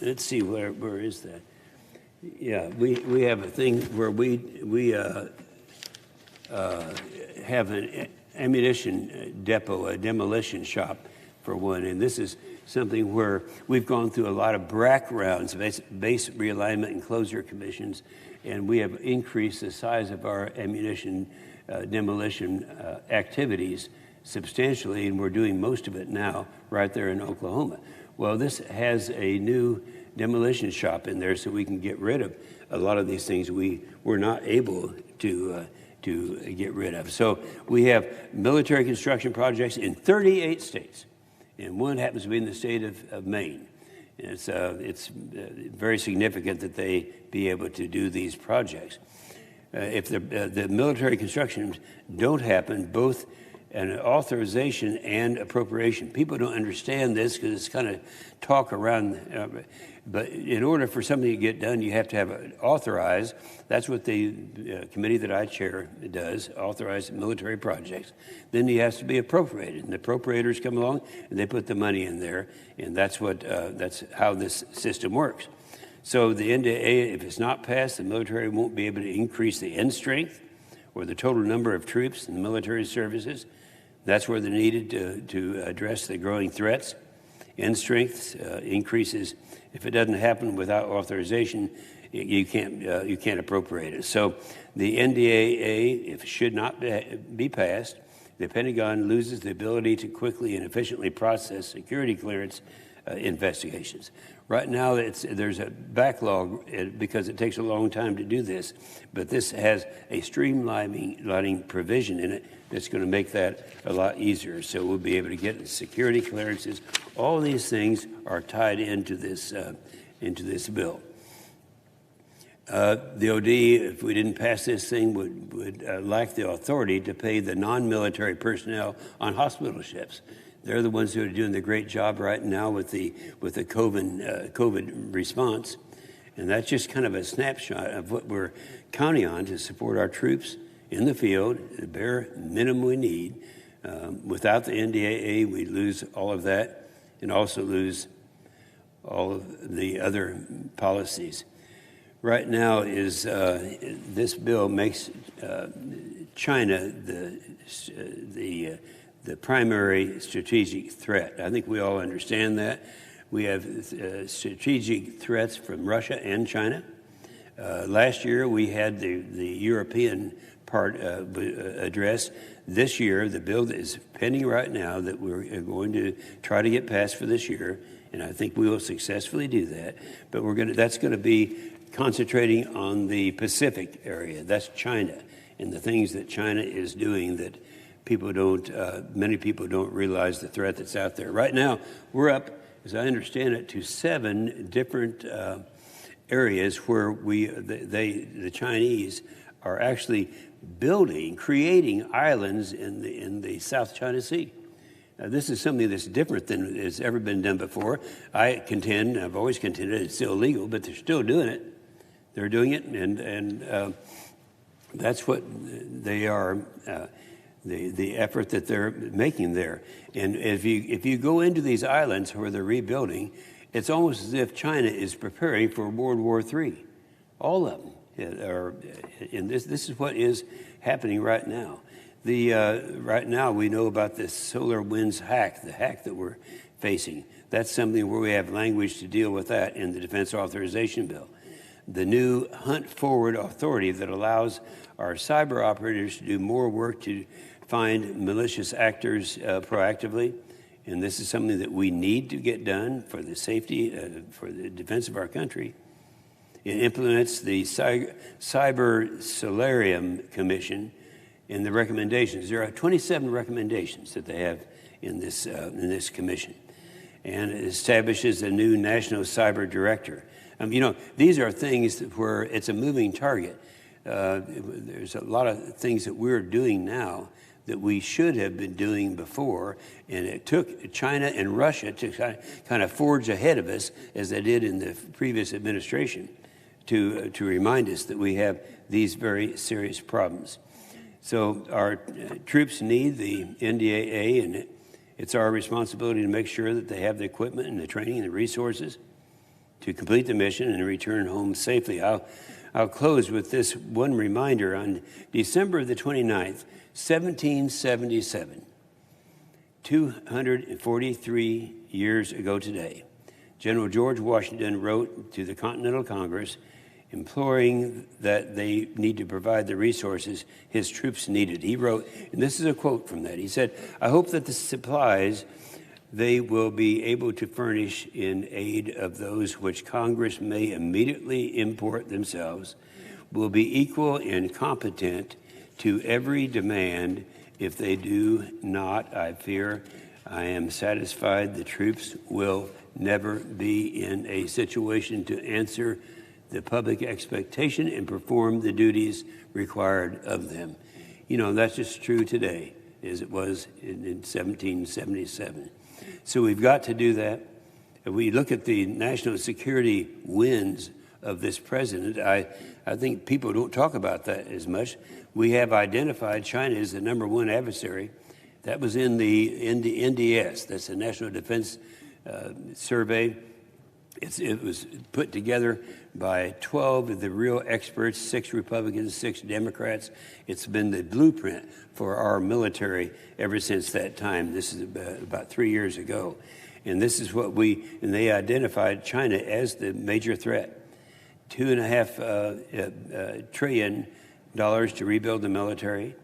let's see, where is that? Yeah, we have a thing where we have an ammunition depot, a demolition shop for one, and this is something where we've gone through a lot of BRAC rounds, base realignment and closure commissions, and we have increased the size of our ammunition demolition activities substantially, and we're doing most of it now right there in Oklahoma. Well, this has a new demolition shop in there so we can get rid of a lot of these things we were not able to get rid of. So we have military construction projects in 38 states, and one happens to be in the state of Maine. It's very significant that they be able to do these projects. If the military constructions don't happen, both an authorization and appropriation. People don't understand this because it's kind of talk around. But in order for something to get done, you have to have it authorized. That's what the committee that I chair does, authorize military projects. Then it has to be appropriated, and the appropriators come along and they put the money in there, and that's how this system works. So the NDAA, if it's not passed, the military won't be able to increase the end strength or the total number of troops in the military services. That's where they're needed to address the growing threats. End strength increases. If it doesn't happen without authorization, you can't appropriate it. So the NDAA, if it should not be passed, the Pentagon loses the ability to quickly and efficiently process security clearance investigations. Right now, there's a backlog because it takes a long time to do this, but this has a streamlining provision in it that's going to make that a lot easier. So we'll be able to get security clearances. All these things are tied into this bill. The OD, if we didn't pass this thing, would lack the authority to pay the non-military personnel on hospital ships. They're the ones who are doing the great job right now with the COVID response. And that's just kind of a snapshot of what we're counting on to support our troops in the field, the bare minimum we need. Without the NDAA, we lose all of that and also lose all of the other policies. Right now is this bill makes China the primary strategic threat. I think we all understand that. We have strategic threats from Russia and China. Last year, we had the European part addressed. This year, the bill that is pending right now that we're going to try to get passed for this year, and I think we will successfully do that, but that's going to be concentrating on the Pacific area. That's China and the things that China is doing that many people don't realize the threat that's out there. Right now, we're up, as I understand it, to 7 different areas where the Chinese are actually creating islands in the South China Sea. This is something that's different than has ever been done before. I've always contended it's still illegal, but they're still doing it. They're doing it, and that's what they are. The effort that they're making there. And if you go into these islands where they're rebuilding, it's almost as if China is preparing for World War III. All of them are, and this is what is happening right now. Right now we know about this solar winds hack, the hack that we're facing. That's something where we have language to deal with that in the Defense Authorization Bill. The new Hunt Forward Authority that allows our cyber operators to do more work to find malicious actors proactively. And this is something that we need to get done for the safety, for the defense of our country. It implements the Cyber Solarium Commission and the recommendations. There are 27 recommendations that they have in this commission. And it establishes a new national cyber director. These are things where it's a moving target. There's a lot of things that we're doing now that we should have been doing before, and it took China and Russia to kind of forge ahead of us, as they did in the previous administration, to remind us that we have these very serious problems. So our troops need the NDAA, and it's our responsibility to make sure that they have the equipment and the training and the resources to complete the mission and return home safely. I'll close with this one reminder. On December the 29th, 1777, 243 years ago today, General George Washington wrote to the Continental Congress imploring that they need to provide the resources his troops needed. He wrote, and this is a quote from that, he said, "I hope that the supplies they will be able to furnish in aid of those which Congress may immediately import themselves will be equal and competent to every demand. If they do not, I fear I am satisfied the troops will never be in a situation to answer the public expectation and perform the duties required of them. You know, that's just true today as it was in 1777. So we've got to do that. If we look at the national security wins of this president, I think people don't talk about that as much. We have identified China as the #1 adversary. That was in the NDS, that's the National Defense Survey. It was put together by 12 of the real experts, 6 Republicans, 6 Democrats. It's been the blueprint for our military ever since that time. This is about 3 years ago. And this is what they identified China as the major threat. $2.5 trillion to rebuild the military.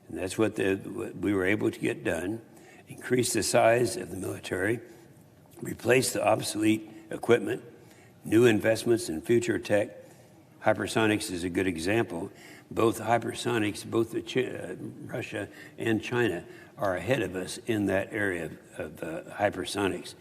And that's what we were able to get done. Increase the size of the military, replace the obsolete equipment, new investments in future tech. Hypersonics is a good example. Both hypersonics, both Russia and China are ahead of us in that area of hypersonics.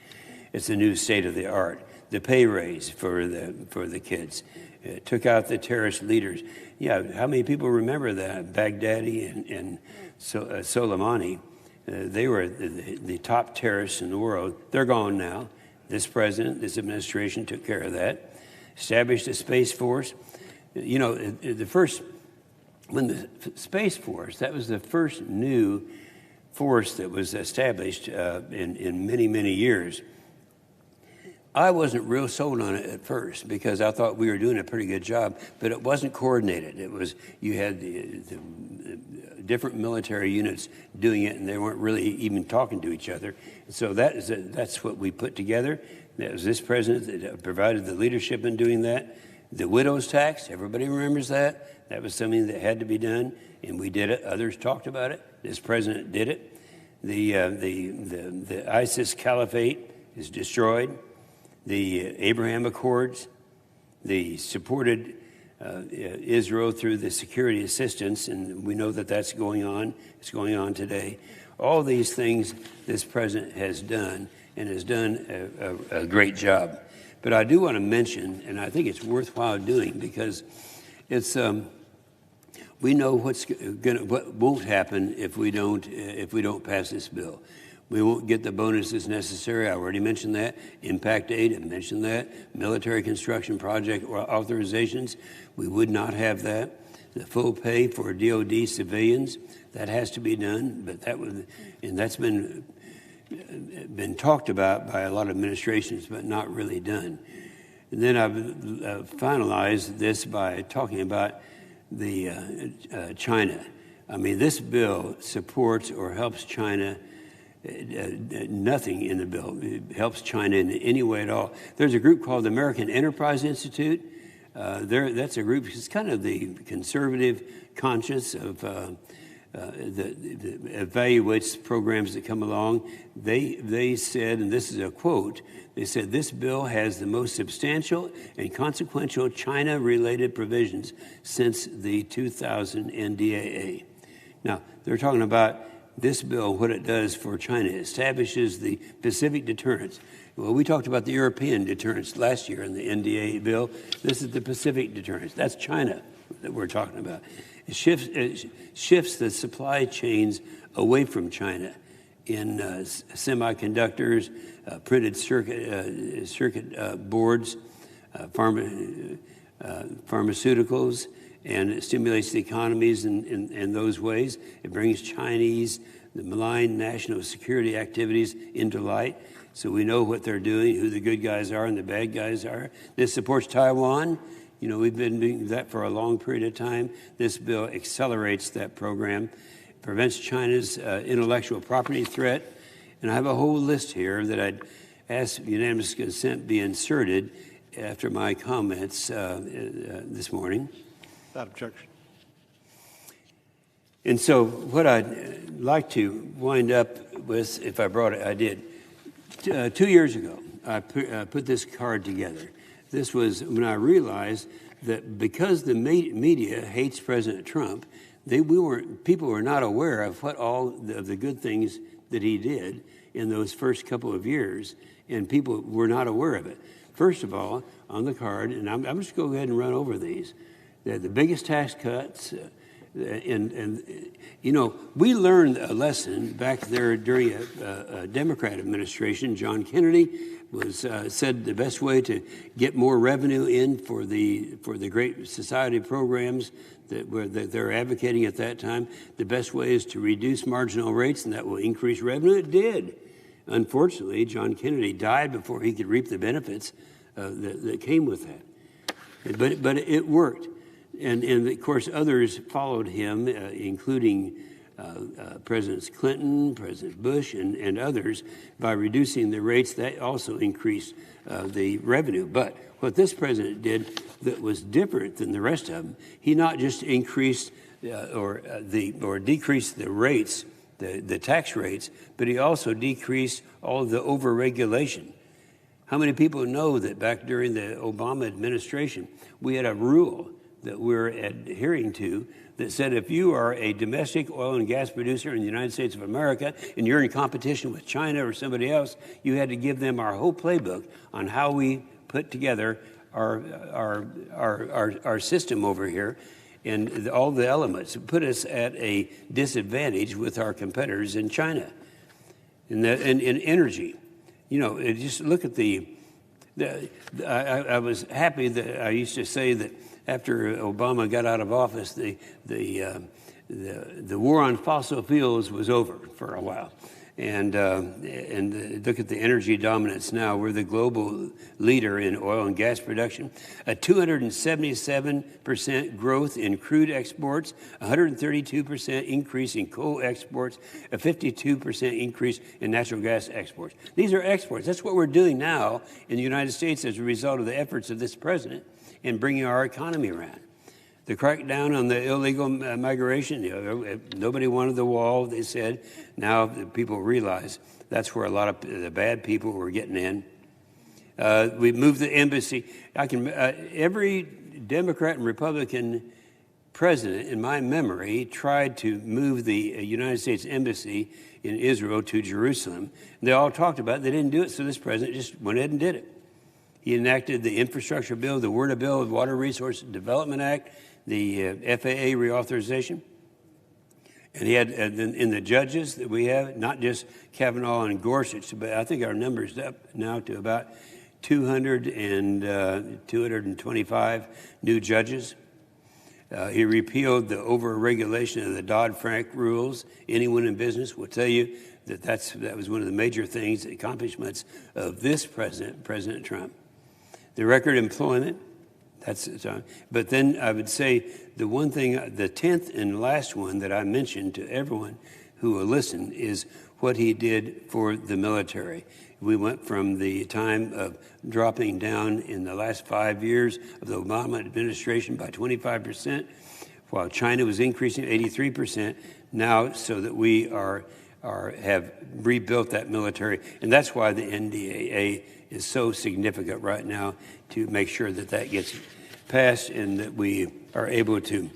It's a new state of the art. The pay raise for the kids. It took out the terrorist leaders. Yeah, how many people remember that? Baghdadi and Soleimani. They were the top terrorists in the world. They're gone now. This president, this administration took care of that. Established a Space Force. You know, when the Space Force, that was the first new force that was established in many, many years. I wasn't real sold on it at first because I thought we were doing a pretty good job, but it wasn't coordinated. You had the different military units doing it, and they weren't really even talking to each other. So that's what we put together. That was this president that provided the leadership in doing that. The widow's tax, everybody remembers that. That was something that had to be done, and we did it. Others talked about it. This president did it. The ISIS caliphate is destroyed. The Abraham Accords, they supported Israel through the security assistance, and we know that that's going on. It's going on today. All these things this president has done, and has done a great job. But I do want to mention, and I think it's worthwhile doing because it's we know what won't happen if we don't pass this bill. We won't get the bonuses necessary. I already mentioned that. Impact aid, I mentioned that. Military construction project authorizations, we would not have that. The full pay for DOD civilians, that has to be done. But that's been talked about by a lot of administrations, but not really done. And then I've finalized this by talking about the China. I mean, this bill supports or helps China. Nothing in the bill helps China in any way at all. There's a group called the American Enterprise Institute. That's a group. It's kind of the conservative conscience of that evaluates programs that come along. They said, and this is a quote, they said, this bill has the most substantial and consequential China-related provisions since the 2000 NDAA. Now, they're talking about this bill, what it does for China, establishes the Pacific deterrence. Well, we talked about the European deterrence last year in the NDAA bill. This is the Pacific deterrence. That's China that we're talking about. It shifts the supply chains away from China in semiconductors, printed circuit boards, pharmaceuticals, and it stimulates the economies in those ways. It brings the malign national security activities into light, so we know what they're doing, who the good guys are and the bad guys are. This supports Taiwan. You know, we've been doing that for a long period of time. This bill accelerates that program, prevents China's intellectual property threat, and I have a whole list here that I'd ask unanimous consent be inserted after my comments this morning. Without objection. And so what I'd like to wind up with, if I brought it, I did. 2 years ago, I put this card together. This was when I realized that because the media hates President Trump, people were not aware of what all of the good things that he did in those first couple of years, and people were not aware of it. First of all, on the card, and I'm just going to go ahead and run over these, the biggest tax cuts, and you know, we learned a lesson back there during a Democrat administration. John Kennedy said the best way to get more revenue in for the Great Society programs that they're advocating at that time, the best way is to reduce marginal rates, and that will increase revenue. It did. Unfortunately, John Kennedy died before he could reap the benefits that came with that. But it worked. And of course, others followed him, including Presidents Clinton, President Bush, and others, by reducing the rates. That also increased the revenue. But what this president did that was different than the rest of them, he not just increased or decreased the rates, the tax rates, but he also decreased all of the overregulation. How many people know that back during the Obama administration, we had a rule that we're adhering to that said if you are a domestic oil and gas producer in the United States of America and you're in competition with China or somebody else, you had to give them our whole playbook on how we put together our system over here, and all the elements put us at a disadvantage with our competitors in China. In energy, you know, just look at I was happy that I used to say that after Obama got out of office, the war on fossil fuels was over for a while. And look at the energy dominance now. We're the global leader in oil and gas production. A 277% growth in crude exports, 132% increase in coal exports, a 52% increase in natural gas exports. These are exports. That's what we're doing now in the United States as a result of the efforts of this president in bringing our economy around. The crackdown on the illegal migration, you know, nobody wanted the wall, they said. Now people realize that's where a lot of the bad people were getting in. We moved the embassy. Every Democrat and Republican president in my memory tried to move the United States embassy in Israel to Jerusalem. They all talked about it. They didn't do it, so this president just went ahead and did it. He enacted the infrastructure bill, the WRDA bill, the Water Resource Development Act, the FAA reauthorization. And he had, in the judges that we have, not just Kavanaugh and Gorsuch, but I think our number's up now to about 225 new judges. He repealed the over-regulation of the Dodd-Frank rules. Anyone in business will tell you that that was one of the major things, accomplishments of this president, President Trump. The record employment, but then I would say the one thing, the 10th and last one that I mentioned to everyone who will listen is what he did for the military. We went from the time of dropping down in the last 5 years of the Obama administration by 25%, while China was increasing 83%, now so that we have rebuilt that military. And that's why the NDAA is so significant right now, to make sure that that gets passed and that we are able to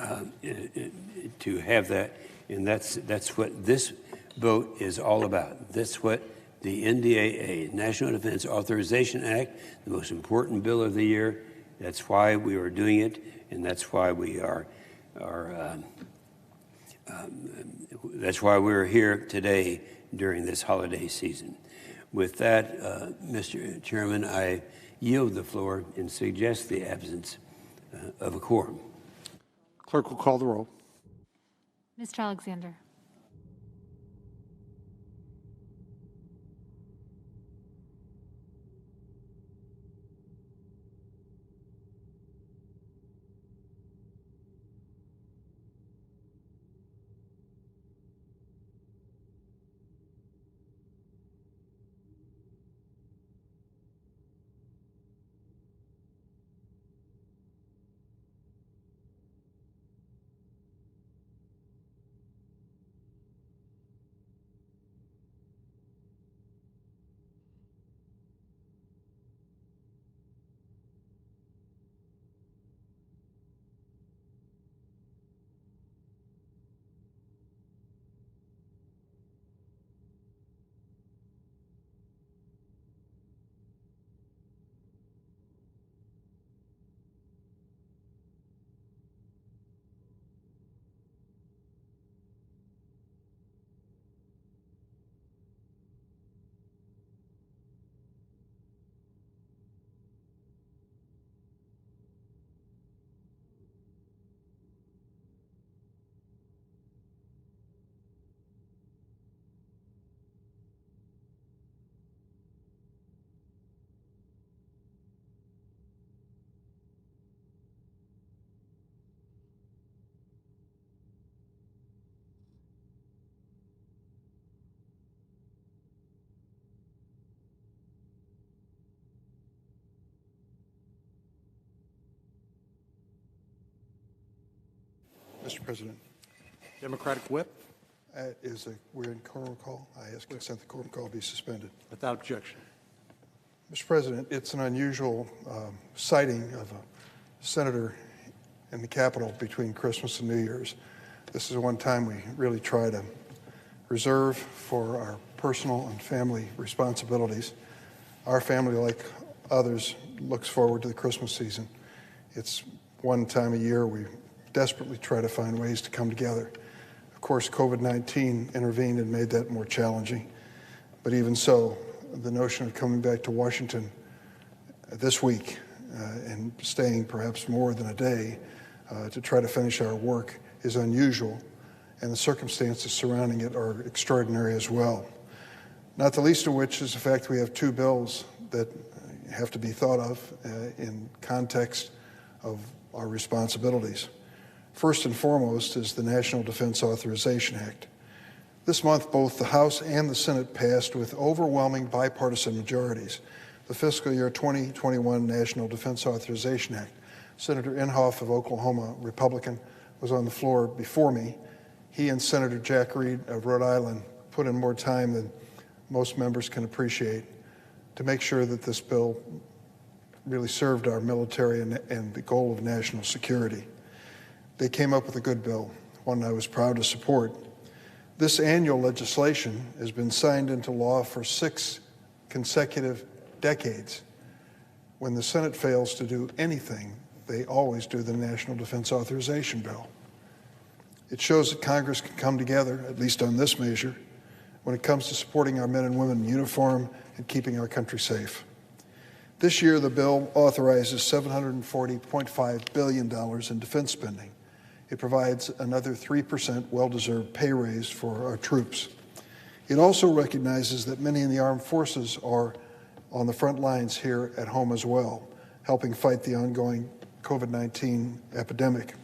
have that. And that's what this vote is all about. That's what the NDAA, National Defense Authorization Act, the most important bill of the year. That's why we are doing it, and that's why we that's why we're here today during this holiday season. With that, Mr. Chairman, I yield the floor and suggest the absence of a quorum. Clerk will call the roll. Mr. Alexander. Mr. President, Democratic whip, we're in quorum call. I ask consent the quorum call be suspended. without objection. Mr. President, it's an unusual sighting of a senator in the Capitol between Christmas and New Year's. This is one time we really try to reserve for our personal and family responsibilities. Our family, like others, looks forward to the Christmas season. It's one time a year we desperately try to find ways to come together. Of course, COVID-19 intervened and made that more challenging. But even so, the notion of coming back to Washington this week and staying perhaps more than a day to try to finish our work is unusual, and the circumstances surrounding it are extraordinary as well. Not the least of which is the fact we have two bills that have to be thought of in context of our responsibilities. First and foremost is the National Defense Authorization Act. This month, both the House and the Senate passed with overwhelming bipartisan majorities the fiscal year 2021 National Defense Authorization Act. Senator Inhofe of Oklahoma, Republican, was on the floor before me. He and Senator Jack Reed of Rhode Island put in more time than most members can appreciate to make sure that this bill really served our military and the goal of national security. They came up with a good bill, one I was proud to support. This annual legislation has been signed into law for 6 consecutive decades. When the Senate fails to do anything, they always do the National Defense Authorization Bill. It shows that Congress can come together, at least on this measure, when it comes to supporting our men and women in uniform and keeping our country safe. This year, the bill authorizes $740.5 billion in defense spending. It provides another 3% well-deserved pay raise for our troops. It also recognizes that many in the armed forces are on the front lines here at home as well, helping fight the ongoing COVID-19 epidemic,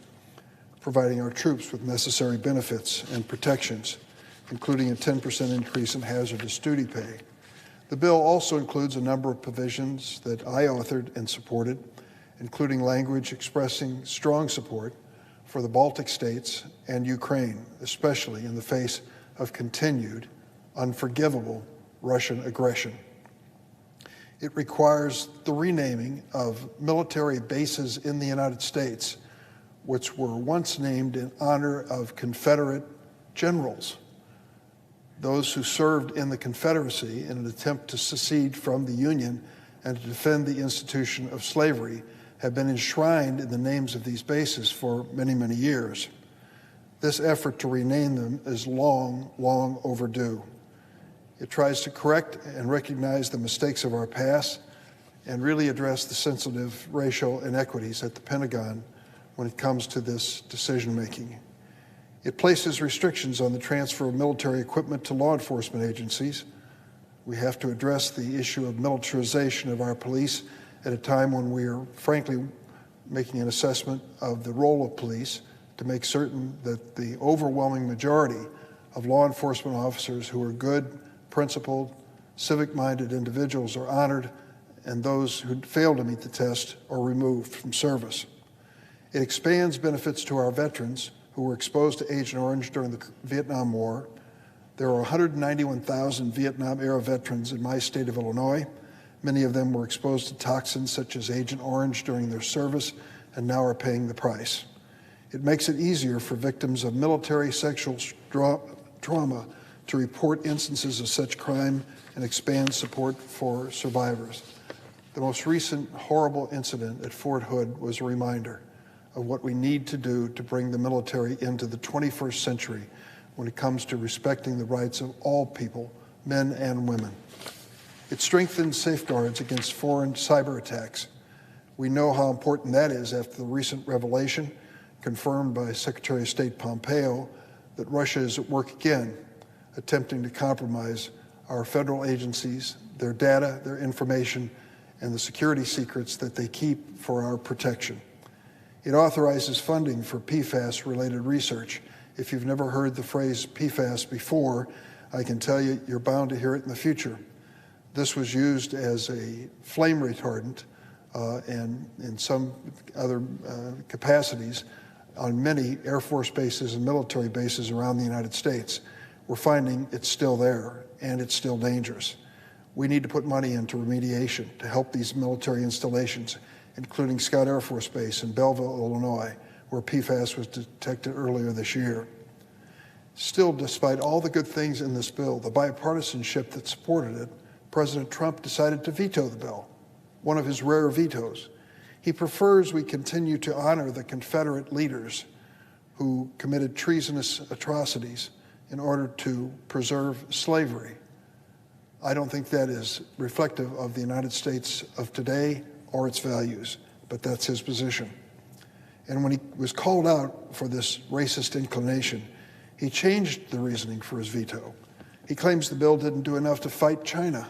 providing our troops with necessary benefits and protections, including a 10% increase in hazardous duty pay. The bill also includes a number of provisions that I authored and supported, including language expressing strong support for the Baltic states and Ukraine, especially in the face of continued, unforgivable Russian aggression. It requires the renaming of military bases in the United States, which were once named in honor of Confederate generals, those who served in the Confederacy in an attempt to secede from the Union and to defend the institution of slavery, have been enshrined in the names of these bases for many, many years. This effort to rename them is long, long overdue. It tries to correct and recognize the mistakes of our past and really address the sensitive racial inequities at the Pentagon when it comes to this decision-making. It places restrictions on the transfer of military equipment to law enforcement agencies. We have to address the issue of militarization of our police at a time when we are, frankly, making an assessment of the role of police to make certain that the overwhelming majority of law enforcement officers who are good, principled, civic-minded individuals are honored, and those who fail to meet the test are removed from service. It expands benefits to our veterans who were exposed to Agent Orange during the Vietnam War. There are 191,000 Vietnam-era veterans in my state of Illinois. Many of them were exposed to toxins such as Agent Orange during their service and now are paying the price. It makes it easier for victims of military sexual trauma to report instances of such crime and expand support for survivors. The most recent horrible incident at Fort Hood was a reminder of what we need to do to bring the military into the 21st century when it comes to respecting the rights of all people, men and women. It strengthens safeguards against foreign cyber attacks. We know how important that is after the recent revelation, confirmed by Secretary of State Pompeo, that Russia is at work again, attempting to compromise our federal agencies, their data, their information, and the security secrets that they keep for our protection. It authorizes funding for PFAS-related research. If you've never heard the phrase PFAS before, I can tell you you're bound to hear it in the future. This was used as a flame retardant and in some other capacities on many Air Force bases and military bases around the United States. We're finding it's still there, and it's still dangerous. We need to put money into remediation to help these military installations, including Scott Air Force Base in Belleville, Illinois, where PFAS was detected earlier this year. Still, despite all the good things in this bill, the bipartisanship that supported it, President Trump decided to veto the bill, one of his rare vetoes. He prefers we continue to honor the Confederate leaders who committed treasonous atrocities in order to preserve slavery. I don't think that is reflective of the United States of today or its values, but that's his position. And when he was called out for this racist inclination, he changed the reasoning for his veto. He claims the bill didn't do enough to fight China,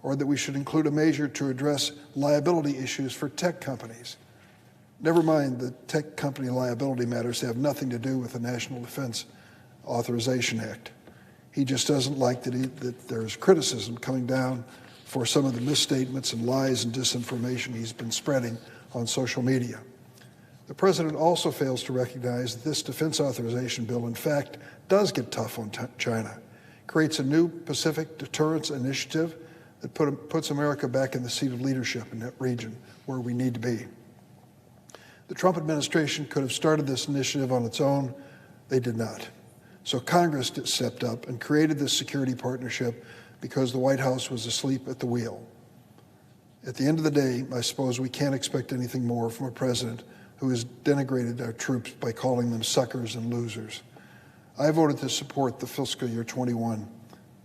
or that we should include a measure to address liability issues for tech companies. Never mind that tech company liability matters have nothing to do with the National Defense Authorization Act. He just doesn't like that there's criticism coming down for some of the misstatements and lies and disinformation he's been spreading on social media. The president also fails to recognize that this defense authorization bill, in fact, does get tough on China, creates a new Pacific deterrence initiative that puts America back in the seat of leadership in that region where we need to be. The Trump administration could have started this initiative on its own. They did not. So Congress stepped up and created this security partnership because the White House was asleep at the wheel. At the end of the day, I suppose we can't expect anything more from a president who has denigrated our troops by calling them suckers and losers. I voted to support the fiscal year 21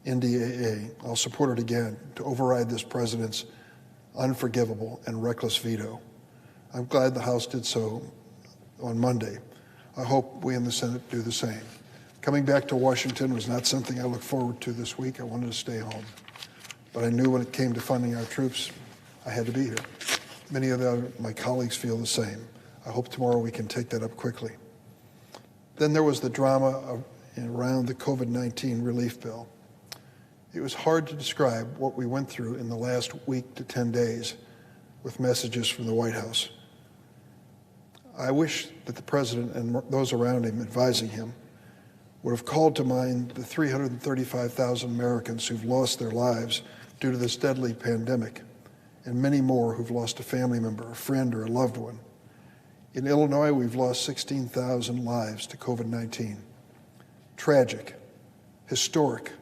NDAA. I'll support it again to override this president's unforgivable and reckless veto. I'm glad the House did so on Monday. I hope we in the Senate do the same. Coming back to Washington was not something I looked forward to this week. I wanted to stay home. But I knew when it came to funding our troops, I had to be here. Many of my colleagues feel the same. I hope tomorrow we can take that up quickly. Then there was the drama around the COVID-19 relief bill. It was hard to describe what we went through in the last week to 10 days with messages from the White House. I wish that the president and those around him advising him would have called to mind the 335,000 Americans who've lost their lives due to this deadly pandemic, and many more who've lost a family member, a friend, or a loved one. In Illinois, we've lost 16,000 lives to COVID-19. Tragic, historic.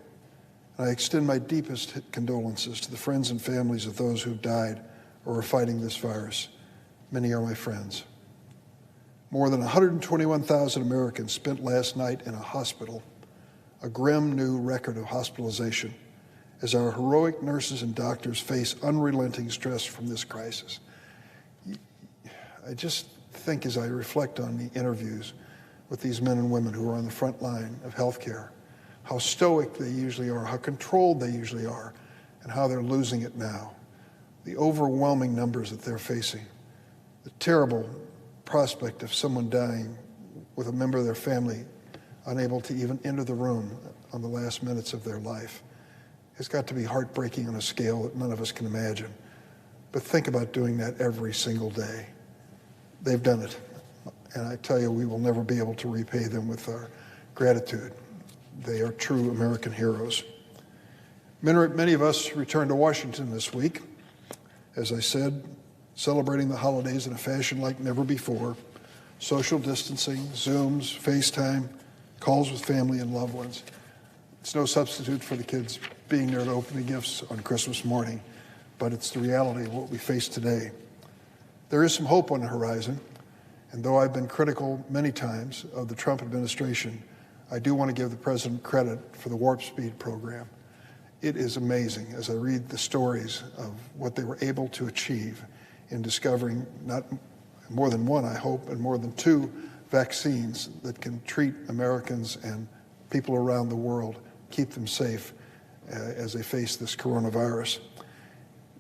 I extend my deepest condolences to the friends and families of those who've died or are fighting this virus. Many are my friends. More than 121,000 Americans spent last night in a hospital, a grim new record of hospitalization, as our heroic nurses and doctors face unrelenting stress from this crisis. I just think as I reflect on the interviews with these men and women who are on the front line of healthcare, how stoic they usually are, how controlled they usually are, and how they're losing it now. The overwhelming numbers that they're facing, the terrible prospect of someone dying with a member of their family unable to even enter the room on the last minutes of their life. It's got to be heartbreaking on a scale that none of us can imagine. But think about doing that every single day. They've done it. And I tell you, we will never be able to repay them with our gratitude. They are true American heroes. Many of us returned to Washington this week, as I said, celebrating the holidays in a fashion like never before. Social distancing, Zooms, FaceTime, calls with family and loved ones. It's no substitute for the kids being there to open the gifts on Christmas morning, but it's the reality of what we face today. There is some hope on the horizon, and though I've been critical many times of the Trump administration, I do want to give the president credit for the Warp Speed program. It is amazing as I read the stories of what they were able to achieve in discovering not more than one, I hope, and more than two vaccines that can treat Americans and people around the world, keep them safe as they face this coronavirus.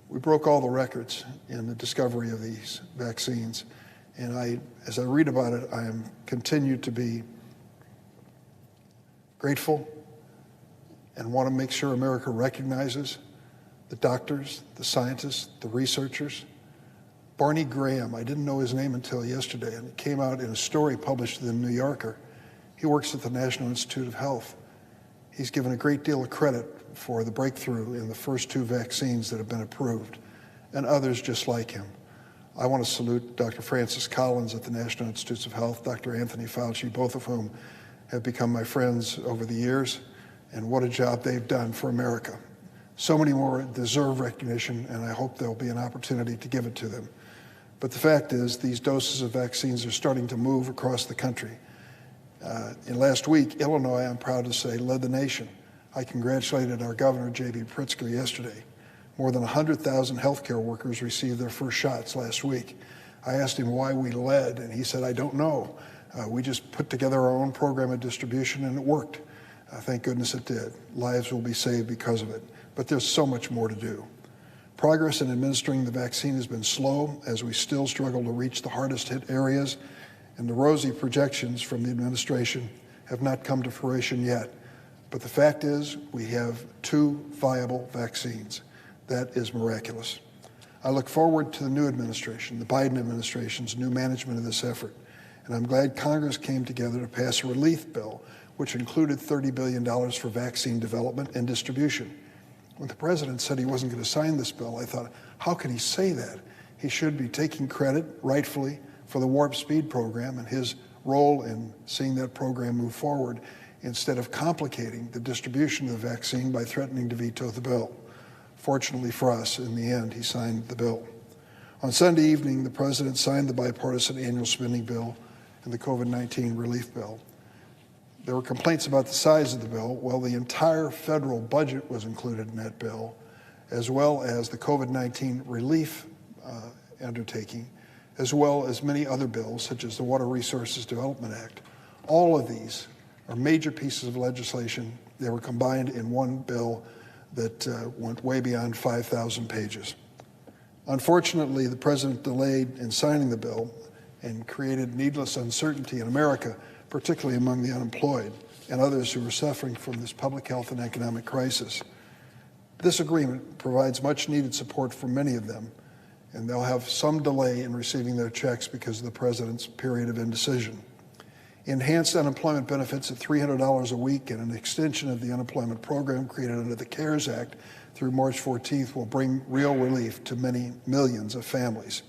We broke all the records in the discovery of these vaccines, and as I read about it, I am continued to be grateful and want to make sure America recognizes the doctors, the scientists, the researchers, Barney Graham, I didn't know his name until yesterday, and it came out in a story published in the New Yorker. He works at the National Institute of Health. He's given a great deal of credit for the breakthrough in the first 2 vaccines that have been approved, and others just like him. I want to salute Dr. Francis Collins at the National Institutes of Health, Dr. Anthony Fauci, both of whom have become my friends over the years, and what a job they've done for America. So many more deserve recognition, and I hope there'll be an opportunity to give it to them. But the fact is, these doses of vaccines are starting to move across the country. In last week, Illinois, I'm proud to say, led the nation. I congratulated our governor, J.B. Pritzker, yesterday. More than 100,000 healthcare workers received their first shots last week. I asked him why we led, and he said, I don't know. We just put together our own program of distribution, and it worked. Thank goodness it did. Lives will be saved because of it. But there's so much more to do. Progress in administering the vaccine has been slow, as we still struggle to reach the hardest hit areas, and the rosy projections from the administration have not come to fruition yet. But the fact is, we have 2 viable vaccines. That is miraculous. I look forward to the new administration, the Biden administration's new management of this effort. And I'm glad Congress came together to pass a relief bill, which included $30 billion for vaccine development and distribution. When the president said he wasn't going to sign this bill, I thought, how can he say that? He should be taking credit, rightfully, for the Warp Speed program and his role in seeing that program move forward, instead of complicating the distribution of the vaccine by threatening to veto the bill. Fortunately for us, in the end, he signed the bill. On Sunday evening, the president signed the bipartisan annual spending bill and the COVID-19 relief bill. There were complaints about the size of the bill. Well, the entire federal budget was included in that bill, as well as the COVID-19 relief undertaking, as well as many other bills, such as the Water Resources Development Act. All of these are major pieces of legislation. They were combined in one bill that went way beyond 5,000 pages. Unfortunately, the president delayed in signing the bill and created needless uncertainty in America, particularly among the unemployed and others who are suffering from this public health and economic crisis. This agreement provides much needed support for many of them, and they'll have some delay in receiving their checks because of the president's period of indecision. Enhanced unemployment benefits at $300 a week and an extension of the unemployment program created under the CARES Act through March 14th will bring real relief to many millions of families.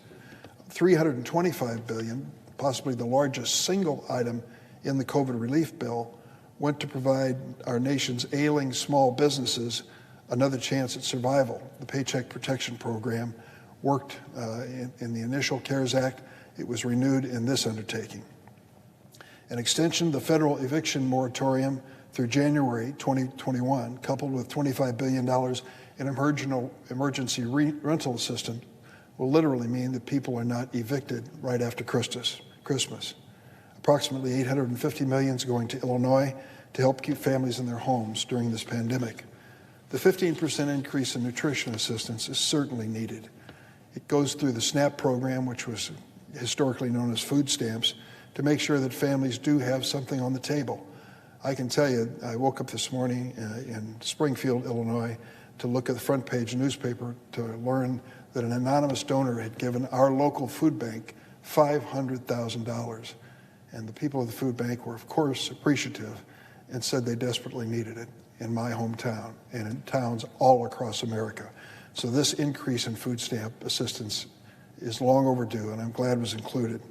$325 billion, possibly the largest single item in the COVID relief bill, went to provide our nation's ailing small businesses another chance at survival. The Paycheck Protection Program worked in the initial CARES Act. It was renewed in this undertaking. An extension of the federal eviction moratorium through January 2021, coupled with $25 billion in emergency rental assistance, will literally mean that people are not evicted right after Christmas. Approximately $850 million is going to Illinois to help keep families in their homes during this pandemic. The 15% increase in nutrition assistance is certainly needed. It goes through the SNAP program, which was historically known as food stamps, to make sure that families do have something on the table. I can tell you, I woke up this morning in Springfield, Illinois, to look at the front page newspaper to learn that an anonymous donor had given our local food bank $500,000. And the people of the food bank were, of course, appreciative and said they desperately needed it in my hometown and in towns all across America. So this increase in food stamp assistance is long overdue, and I'm glad it was included.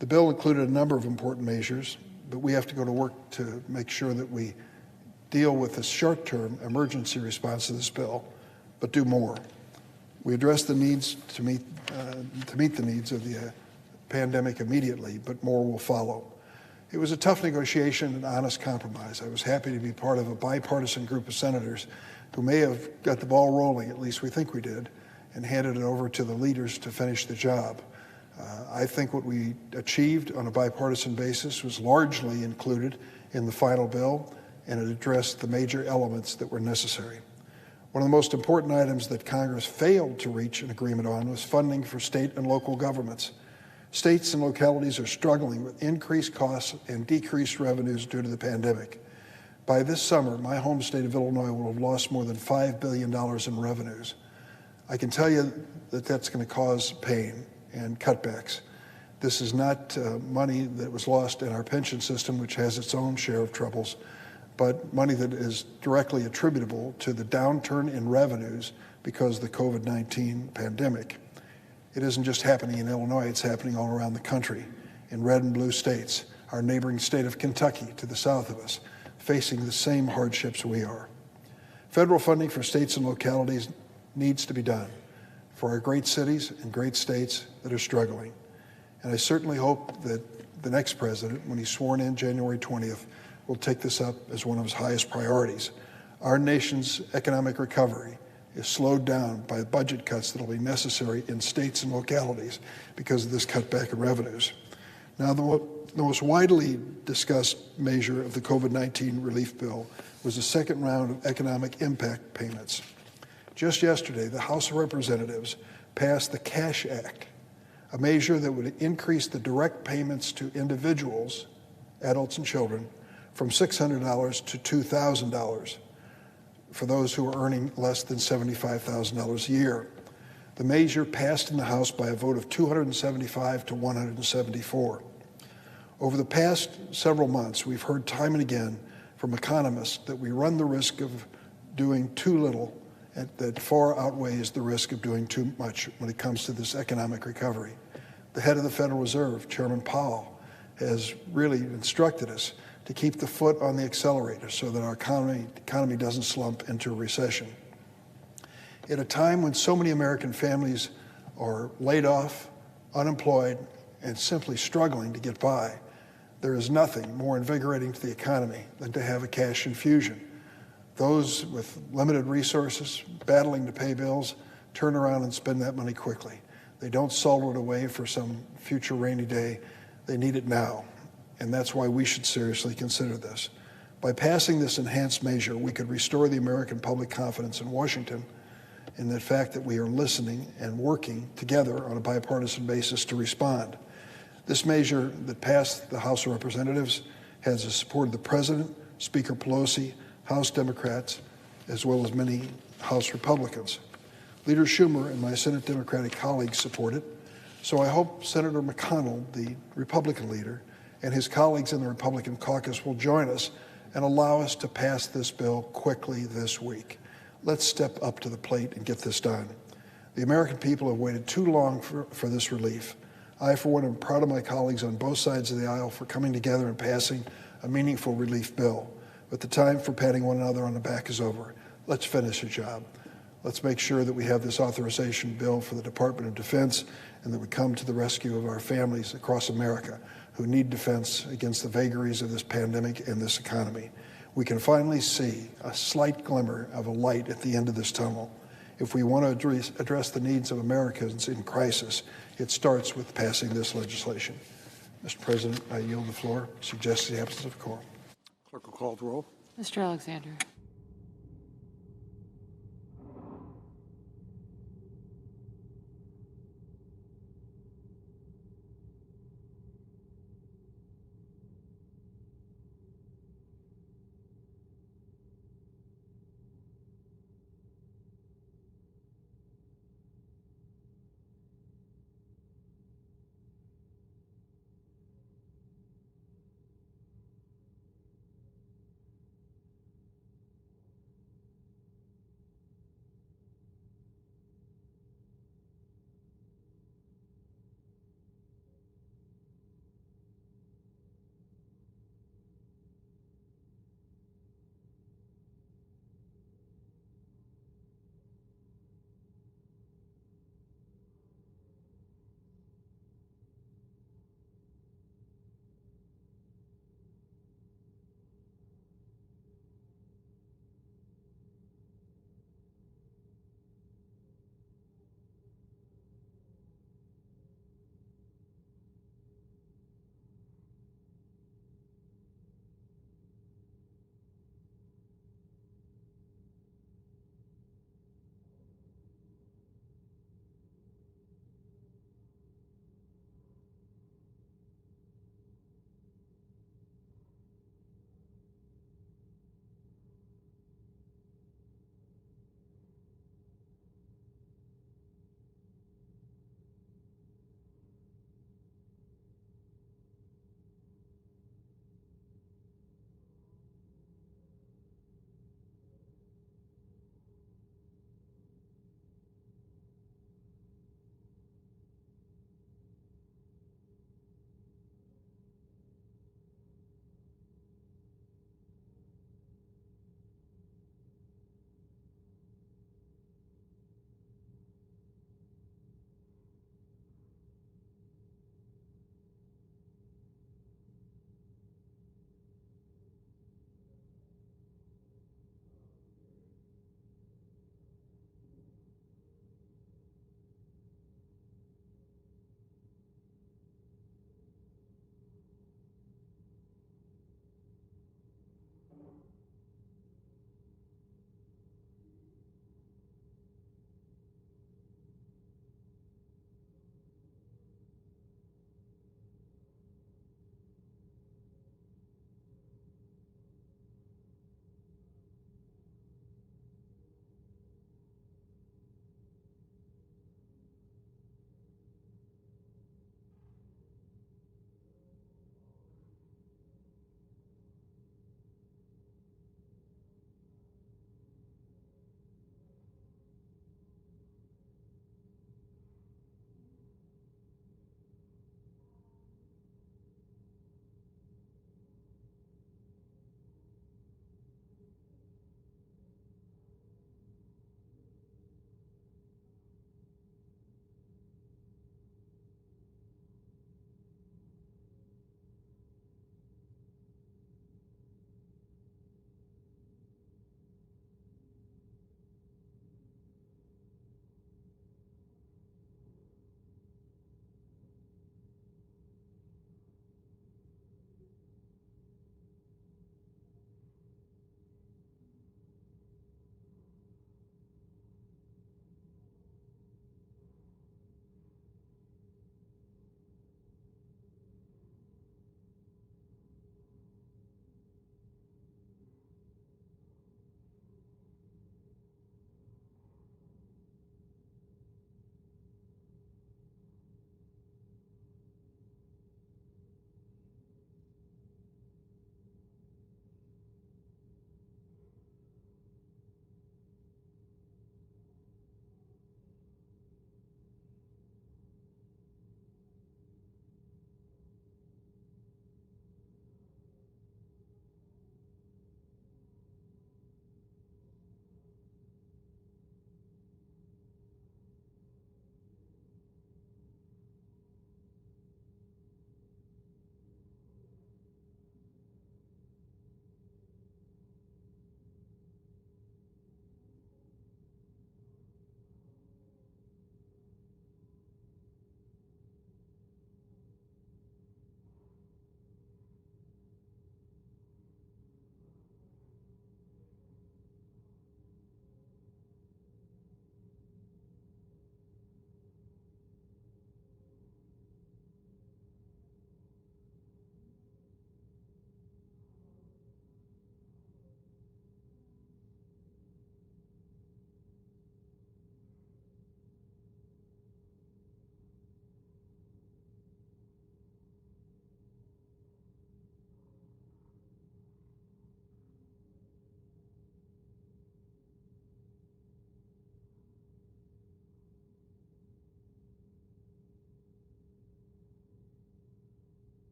The bill included a number of important measures, but we have to go to work to make sure that we deal with the short-term emergency response to this bill, but do more. We address the needs to meet the needs of the pandemic immediately, but more will follow. It was a tough negotiation and honest compromise. I was happy to be part of a bipartisan group of senators who may have got the ball rolling, at least we think we did, and handed it over to the leaders to finish the job. I think what we achieved on a bipartisan basis was largely included in the final bill, and it addressed the major elements that were necessary. One of the most important items that Congress failed to reach an agreement on was funding for state and local governments. States and localities are struggling with increased costs and decreased revenues due to the pandemic. By this summer, my home state of Illinois will have lost more than $5 billion in revenues. I can tell you that that's going to cause pain and cutbacks. This is not money that was lost in our pension system, which has its own share of troubles, but money that is directly attributable to the downturn in revenues because of the COVID-19 pandemic. It isn't just happening in Illinois, it's happening all around the country, in red and blue states, our neighboring state of Kentucky to the south of us, facing the same hardships we are. Federal funding for states and localities needs to be done for our great cities and great states that are struggling. And I certainly hope that the next president, when he's sworn in January 20th, will take this up as one of his highest priorities. Our nation's economic recovery is slowed down by budget cuts that will be necessary in states and localities because of this cutback in revenues. Now, the most widely discussed measure of the COVID-19 relief bill was the second round of economic impact payments. Just yesterday, the House of Representatives passed the CASH Act, a measure that would increase the direct payments to individuals, adults and children, from $600 to $2,000 for those who are earning less than $75,000 a year. The measure passed in the House by a vote of 275 to 174. Over the past several months, we've heard time and again from economists that we run the risk of doing too little that far outweighs the risk of doing too much when it comes to this economic recovery. The head of the Federal Reserve, Chairman Powell, has really instructed us to keep the foot on the accelerator so that our economy doesn't slump into a recession. At a time when so many American families are laid off, unemployed, and simply struggling to get by, there is nothing more invigorating to the economy than to have a cash infusion. Those with limited resources, battling to pay bills, turn around and spend that money quickly. They don't solder it away for some future rainy day. They need it now, and that's why we should seriously consider this. By passing this enhanced measure, we could restore the American public confidence in Washington in the fact that we are listening and working together on a bipartisan basis to respond. This measure that passed the House of Representatives has the support of the President, Speaker Pelosi, House Democrats, as well as many House Republicans. Leader Schumer and my Senate Democratic colleagues support it, so I hope Senator McConnell, the Republican leader, and his colleagues in the Republican caucus will join us and allow us to pass this bill quickly this week. Let's step up to the plate and get this done. The American people have waited too long for this relief. I, for one, am proud of my colleagues on both sides of the aisle for coming together and passing a meaningful relief bill. But the time for patting one another on the back is over. Let's finish the job. Let's make sure that we have this authorization bill for the Department of Defense and that we come to the rescue of our families across America who need defense against the vagaries of this pandemic and this economy. We can finally see a slight glimmer of a light at the end of this tunnel. If we want to address the needs of Americans in crisis, it starts with passing this legislation. Mr. President, I yield the floor. Suggest the absence of quorum. Clerk will call the roll. Mr. Alexander.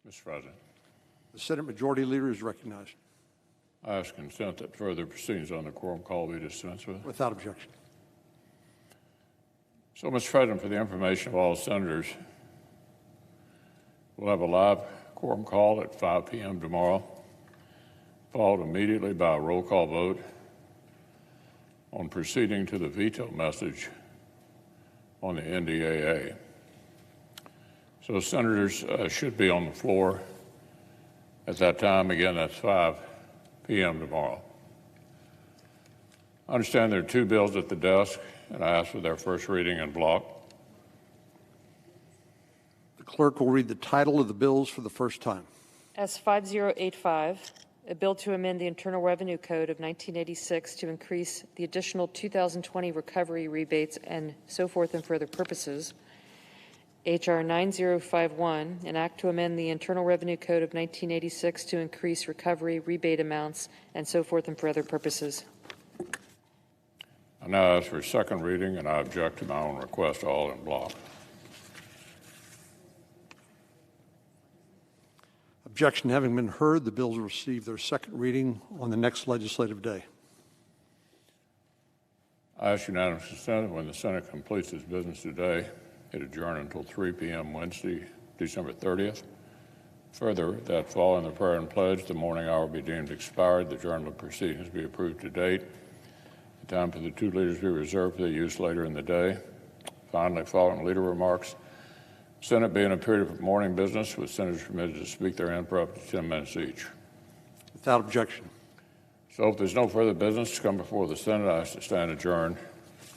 Mr. President, The Senate Majority Leader is recognized. I ask consent that further proceedings on the quorum call be dispensed with. Without objection. So, Mr. President, for the information of all senators, we'll have a live quorum call at 5 p.m. tomorrow, followed immediately by a roll call vote on proceeding to the veto message on the NDAA. So senators should be on the floor at that time. Again, that's 5 p.m. tomorrow. I understand there are two bills at the desk, and I ask for their first reading in block. The clerk will read the title of the bills for the first time. S5085, a bill to amend the Internal Revenue Code of 1986 to increase the additional 2020 recovery rebates and so forth and for other purposes. H.R. 9051, an act to amend the Internal Revenue Code of 1986 to increase recovery rebate amounts and so forth and for other purposes. I now ask for a second reading, and I object to my own request, all in block. Objection having been heard, the bills will receive their second reading on the next legislative day. I ask unanimous consent when the Senate completes its business today, it adjourn until 3 p.m. Wednesday, December 30th. Further, that following the prayer and pledge, the morning hour be deemed expired, the journal of proceedings be approved to date, the time for the two leaders be reserved for their use later in the day. Finally, following leader remarks, Senate be in a period of morning business with senators permitted to speak therein for up to 10 minutes each. Without objection. So if there's no further business to come before the Senate, I ask to stand adjourned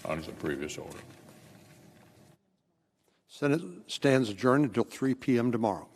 under the previous order. Senate stands adjourned until 3 p.m. tomorrow.